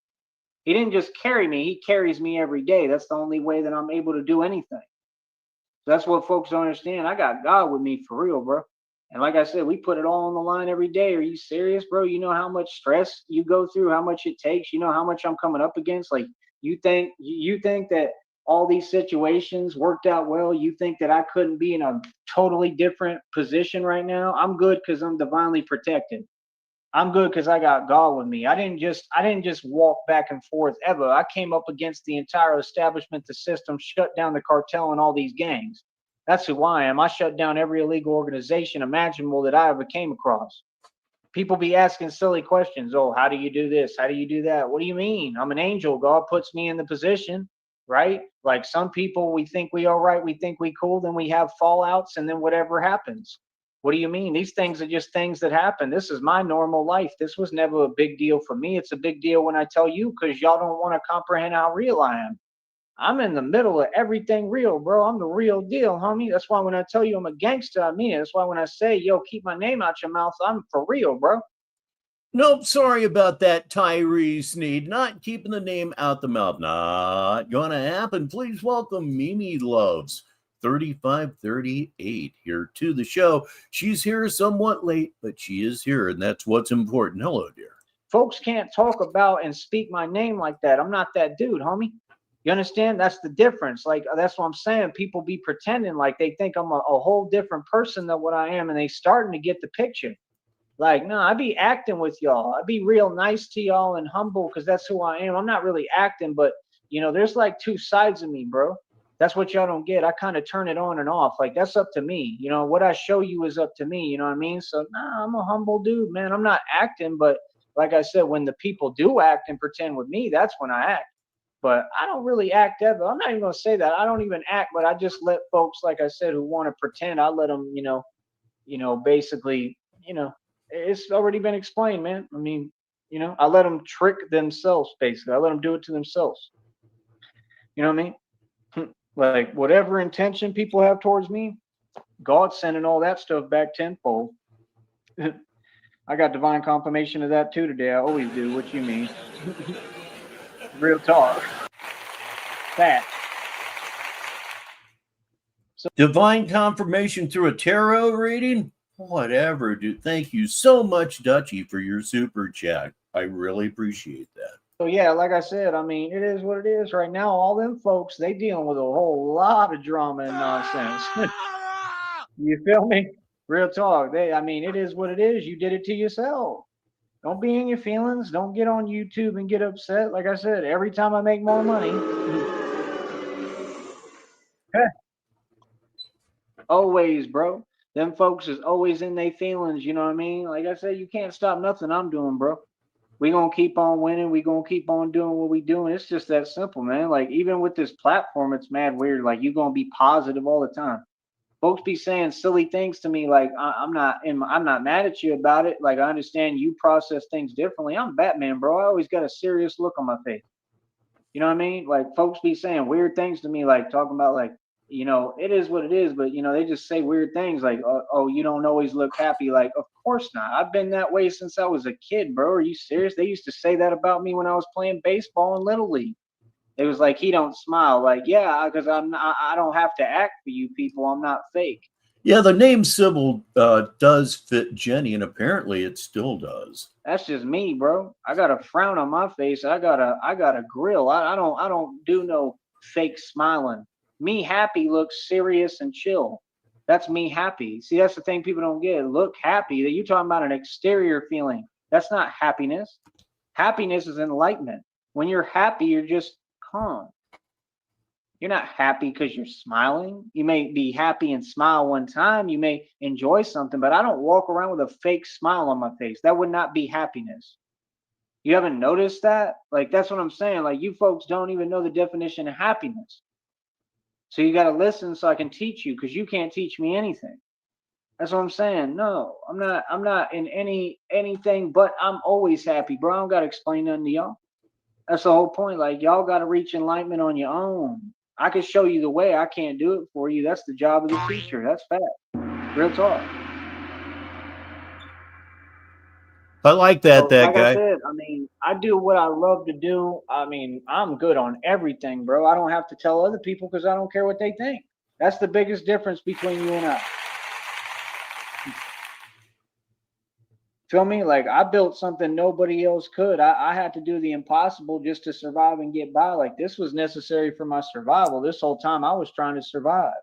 S4: He didn't just carry me. He carries me every day. That's the only way that I'm able to do anything. That's what folks don't understand. I got God with me for real, bro. And like I said, we put it all on the line every day. Are you serious, bro? You know how much stress you go through, how much it takes. You know how much I'm coming up against. Like, you think that all these situations worked out well? You think that I couldn't be in a totally different position right now? I'm good because I'm divinely protected. I'm good because I got God with me. I didn't just walk back and forth ever. I came up against the entire establishment, the system, shut down the cartel and all these gangs. That's who I am. I shut down every illegal organization imaginable that I ever came across. People be asking silly questions. Oh, how do you do this? How do you do that? What do you mean? I'm an angel. God puts me in the position, right? Like, some people, we think we all right, we think we cool, then we have fallouts, and then whatever happens. What do you mean? These things are just things that happen. This is my normal life. This was never a big deal for me. It's a big deal when I tell you, because y'all don't want to comprehend how real I am. I'm in the middle of everything real, bro. I'm the real deal, homie. That's why when I tell you I'm a gangster, I mean it. That's why when I say, yo, keep my name out your mouth, I'm for real, bro.
S1: Nope, sorry about that, Tyree Sneed. Not keeping the name out the mouth. Not gonna happen. Please welcome Mimi Loves 3538 here to the show. She's here somewhat late, but she is here, and that's what's important. Hello, dear.
S4: Folks can't talk about and speak my name like that. I'm not that dude, homie. You understand? That's the difference. Like, that's what I'm saying. People be pretending like they think I'm a whole different person than what I am, and they starting to get the picture. Like, no, I be acting with y'all. I be real nice to y'all and humble because that's who I am. I'm not really acting, but, there's like two sides of me, bro. That's what y'all don't get. I kind of turn it on and off. Like, that's up to me. What I show you is up to me. You know what I mean? So, nah, I'm a humble dude, man. I'm not acting, but like I said, when the people do act and pretend with me, that's when I act. But I don't really act ever. I'm not even going to say that. I don't even act, but I just let folks, like I said, who want to pretend, I let them, basically, it's already been explained, man. I mean, I let them trick themselves, basically. I let them do it to themselves. You know what I mean? Like, whatever intention people have towards me, God's sending all that stuff back tenfold. I got divine confirmation of that too today. I always do. What you mean? Real talk. Fact.
S1: So, divine confirmation through a tarot reading? Whatever, dude. Thank you so much, Dutchy, for your super chat. I really appreciate that.
S2: So yeah, like I said, I mean, it is what it is right now. All them folks, they dealing with a whole lot of drama and nonsense. You feel me? Real talk. I mean, it is what it is. You did it to yourself. Don't be in your feelings. Don't get on YouTube and get upset. Like I said, every time I make more money, always, bro. Them folks is always in their feelings. You know what I mean? Like I said, you can't stop nothing I'm doing, bro. We gonna keep on winning. We gonna keep on doing what we doing. It's just that simple, man. Like even with this platform, it's mad weird. Like you gonna be positive all the time. Folks be saying silly things to me. Like I'm not mad at you about it. Like I understand you process things differently. I'm Batman, bro. I always got a serious look on my face. You know what I mean? Like folks be saying weird things to me, like talking about like, it is what it is, but they just say weird things like, oh, you don't always look happy. Like, of course not. I've been that way since I was a kid, bro. Are you serious? They used to say that about me when I was playing baseball in Little League. It was like, he don't smile. Like, yeah, because I don't have to act for you people. I'm not fake.
S1: Yeah, the name Sybil does fit Jenny, and apparently it still does.
S2: That's just me, bro. I got a frown on my face. I got a grill. I don't do no fake smiling. Me happy looks serious and chill. That's me happy. See, that's the thing people don't get. Look happy. That you talking about an exterior feeling. That's not happiness. Happiness is enlightenment. When you're happy, you're just calm. You're not happy because you're smiling. You may be happy and smile one time. You may enjoy something, but I don't walk around with a fake smile on my face. That would not be happiness. You haven't noticed that? Like, that's what I'm saying. Like, you folks don't even know the definition of happiness. So you got to listen so I can teach you, because you can't teach me anything. That's what I'm saying. No, I'm not in anything, but I'm always happy, bro. I don't got to explain nothing to y'all. That's the whole point. Like, y'all got to reach enlightenment on your own. I can show you the way. I can't do it for you. That's the job of the teacher. That's fact. Real talk.
S1: I like that,
S2: So, like
S1: guy.
S2: I said, I mean, I do what I love to do. I mean, I'm good on everything, bro. I don't have to tell other people because I don't care what they think. That's the biggest difference between you and I. Feel me? Like, I built something nobody else could. I had to do the impossible just to survive and get by. Like, this was necessary for my survival. This whole time I was trying to survive.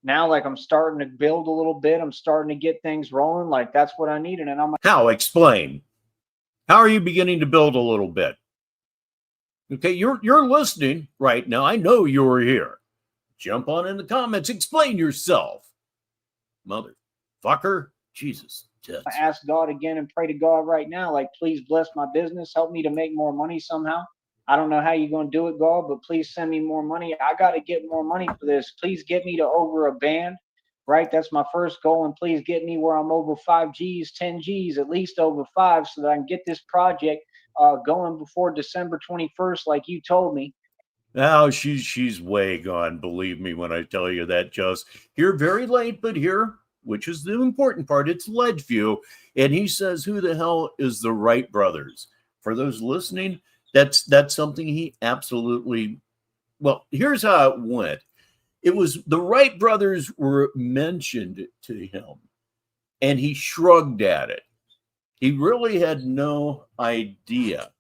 S2: Now, like, I'm starting to build a little bit. I'm starting to get things rolling. Like, that's what I needed. And I'm like,
S1: how? Explain. How are you beginning to build a little bit? Okay, you're listening right now. I know you're here. Jump on in the comments. Explain yourself. Motherfucker. Jesus.
S2: I ask God again and pray to God right now, like, please bless my business. Help me to make more money somehow. I don't know how you're going to do it, God, but please send me more money. I got to get more money for this. Please get me to over a band, right? That's my first goal. And please get me where I'm over 5 Gs, 10 Gs, at least over 5, so that I can get this project going before December 21st, like you told me.
S1: Now she's way gone. Believe me when I tell you that. Just here very late, but here, which is the important part, it's Ledgeview. And he says, who the hell is the Wright brothers? For those listening, that's something he absolutely, well, here's how it went. It was the Wright brothers were mentioned to him, and he shrugged at it. He really had no idea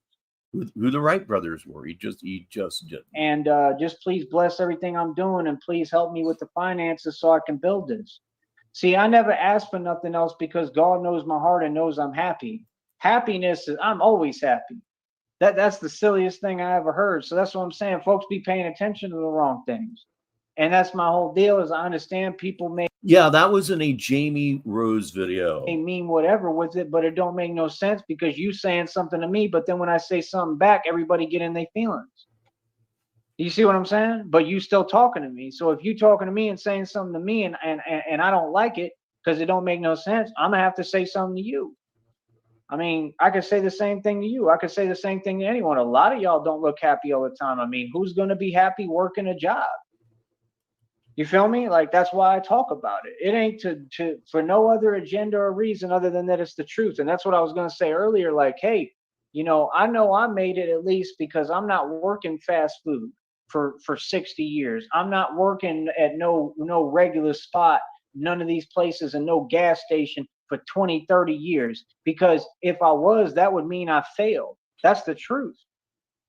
S1: who the Wright brothers were. He just didn't.
S2: And just please bless everything I'm doing, and please help me with the finances so I can build this. See, I never asked for nothing else, because God knows my heart and knows I'm happy. Happiness is, I'm always happy. That's the silliest thing I ever heard. So that's what I'm saying. Folks be paying attention to the wrong things. And that's my whole deal, is I understand people may.
S1: Yeah, that was in a Jamie Rose video.
S2: They mean whatever with it, but it don't make no sense, because you saying something to me, but then when I say something back, everybody get in their feelings. You see what I'm saying? But you still talking to me. So if you talking to me and saying something to me, and I don't like it because it don't make no sense, I'm gonna have to say something to you. I mean, I could say the same thing to you. I could say the same thing to anyone. A lot of y'all don't look happy all the time. I mean, who's going to be happy working a job? You feel me? Like, that's why I talk about it. It ain't to for no other agenda or reason other than that it's the truth. And that's what I was going to say earlier. Like, hey, I know I made it at least because I'm not working fast food for 60 years. I'm not working at no regular spot
S4: none of these places and no gas station for 20, 30 years. Because if I was, that would mean I failed. That's the truth.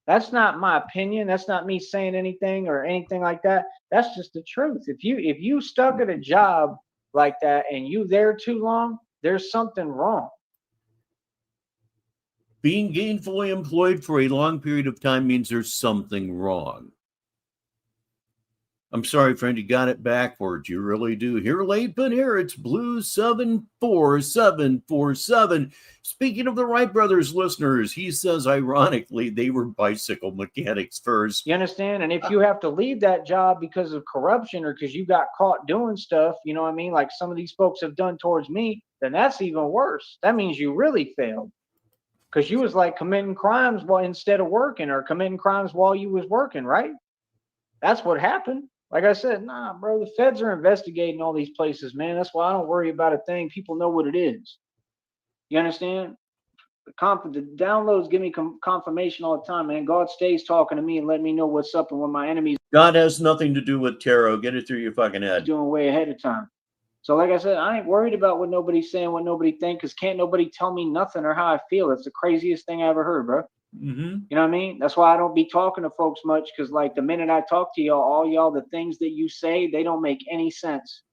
S4: That's not my opinion. That's not me saying anything or anything like that. That's just the truth. If you stuck at a job like that and you there too long, there's something wrong.
S1: Being gainfully employed for a long period of time means there's something wrong. I'm sorry, friend, you got it backwards. You really do. Here late, but here it's Blue 74747. Speaking of the Wright brothers listeners, he says, ironically, they were bicycle mechanics first.
S4: You understand? And if you have to leave that job because of corruption or because you got caught doing stuff, you know what I mean, like some of these folks have done towards me, then that's even worse. That means you really failed. Because you was like committing crimes while instead of working, or committing crimes while you was working, right? That's what happened. Like I said, nah, bro, the feds are investigating all these places, man. That's why I don't worry about a thing. People know what it is. You understand? The downloads give me confirmation all the time, man. God stays talking to me and letting me know what's up and what my enemies.
S1: God has nothing to do with tarot. Get it through your fucking head.
S4: Doing way ahead of time. So like I said, I ain't worried about what nobody's saying, what nobody thinks, because can't nobody tell me nothing or how I feel. It's the craziest thing I ever heard, bro.
S1: Mm-hmm.
S4: You know what I mean? That's why I don't be talking to folks much, because like the minute I talk to y'all, all y'all, the things that you say, they don't make any sense.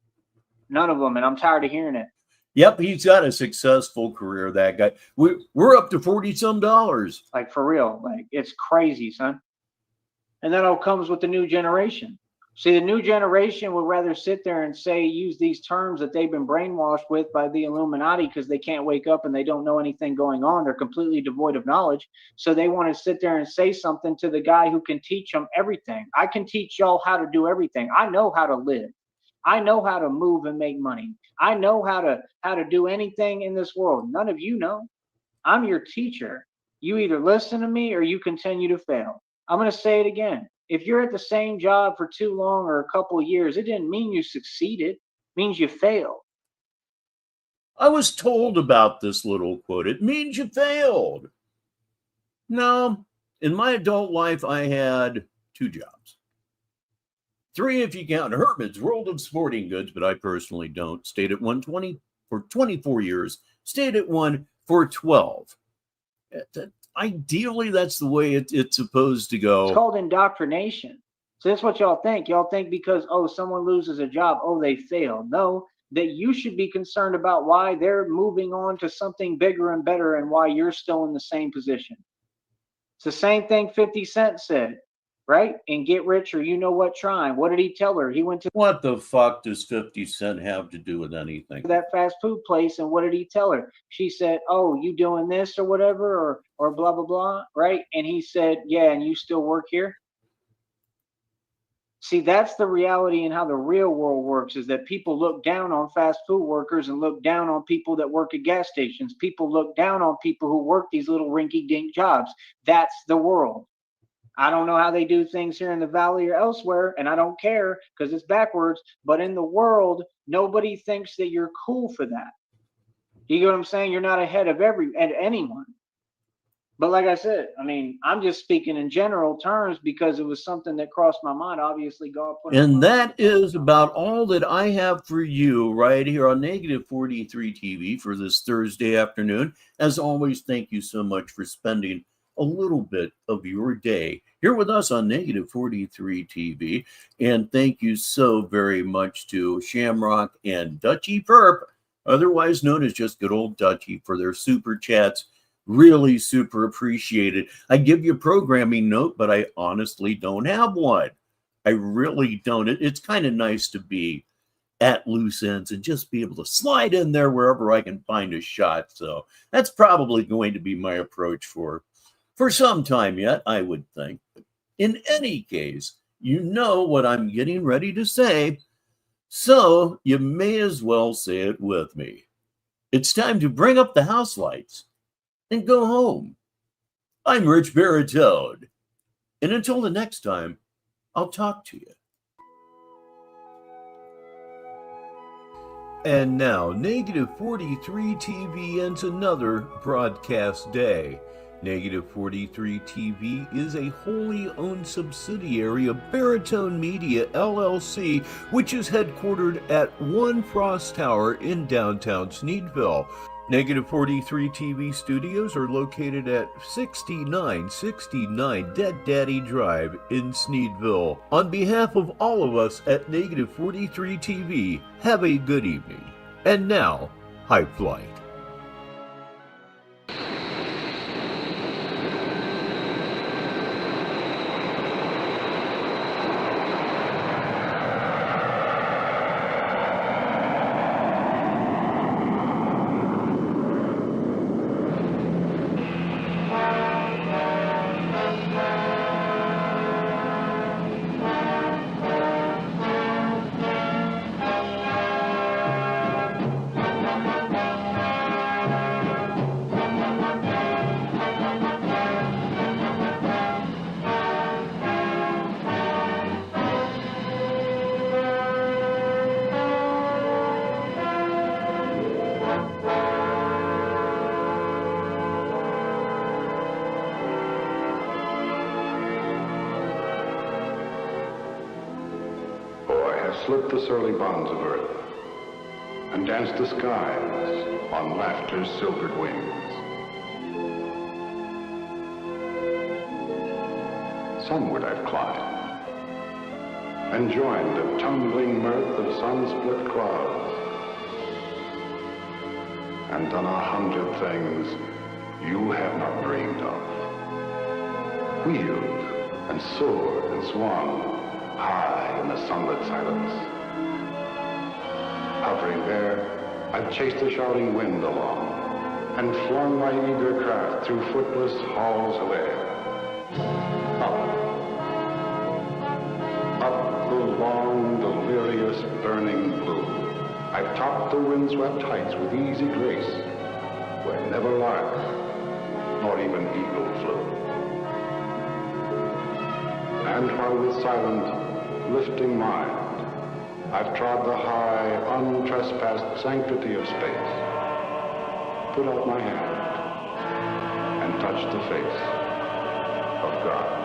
S4: None of them. And I'm tired of hearing it.
S1: Yep, he's got a successful career, that guy. We're up to $40-some.
S4: Like for real. Like it's crazy, son. And that all comes with the new generation. See, the new generation would rather sit there and use these terms that they've been brainwashed with by the Illuminati, because they can't wake up and they don't know anything going on. They're completely devoid of knowledge. So they want to sit there and say something to the guy who can teach them everything. I can teach y'all how to do everything. I know how to live. I know how to move and make money. I know how to do anything in this world. None of you know. I'm your teacher. You either listen to me or you continue to fail. I'm going to say it again. If you're at the same job for too long or a couple of years, it didn't mean you succeeded. It means you failed.
S1: I was told about this little quote. It means you failed. No, in my adult life, I had 2 jobs. 3 if you count Herman's World of Sporting Goods, but I personally don't. Stayed at one for 24 years. Stayed at one for 12. Ideally, that's the way it's supposed to go.
S4: It's called indoctrination. So that's what y'all think. Y'all think because, someone loses a job, they failed. No, that you should be concerned about why they're moving on to something bigger and better and why you're still in the same position. It's the same thing 50 Cent said, right? And Get Rich or You Know What Trying. What did he tell her? He went to...
S1: What the fuck does 50 Cent have to do with anything?
S4: That fast food place, and what did he tell her? She said, you doing this or whatever, or blah, blah, blah, right? And he said, yeah, and you still work here? See, that's the reality and how the real world works, is that people look down on fast food workers and look down on people that work at gas stations. People look down on people who work these little rinky-dink jobs. That's the world. I don't know how they do things here in the Valley or elsewhere, and I don't care because it's backwards. But in the world, nobody thinks that you're cool for that. You get what I'm saying? You're not ahead of anyone. But like I said, I mean, I'm just speaking in general terms because it was something that crossed my mind. Obviously, God put it.
S1: And that is about all that I have for you right here on Negative 43 TV for this Thursday afternoon. As always, thank you so much for spending a little bit of your day here with us on Negative 43 TV. And thank you so very much to Shamrock and Dutchy Perp, otherwise known as just good old Dutchy, for their super chats. Really super appreciated. I give you a programming note, but I honestly don't have one. I really don't. It's kind of nice to be at loose ends and just be able to slide in there wherever I can find a shot. So that's probably going to be my approach for some time yet, I would think. In any case, you know what I'm getting ready to say, so you may as well say it with me. It's time to bring up the house lights and go home. I'm Rich Baritone, and until the next time, I'll talk to you. And now, Negative 43 TV ends another broadcast day. Negative 43 TV is a wholly owned subsidiary of Baritone Media, LLC, which is headquartered at One Frost Tower in downtown Sneedville. Negative 43 TV studios are located at 6969 Dead Daddy Drive in Sneedville. On behalf of all of us at Negative 43 TV, have a good evening. And now, high flight.
S5: Slipped the surly bonds of earth and danced the skies on laughter's silvered wings. Sunward I've climbed and joined the tumbling mirth of sun-split clouds and done 100 things you have not dreamed of. Wheeled and soared and swung high in the sunlit silence. Hovering there, I've chased the shouting wind along and flung my eager craft through footless halls of air. Up the long, delirious, burning blue, I've topped the windswept heights with easy grace, where never lark nor even eagle flew. And while with silent, lifting mind, I've trod the high, untrespassed sanctity of space, put out my hand, and touched the face of God.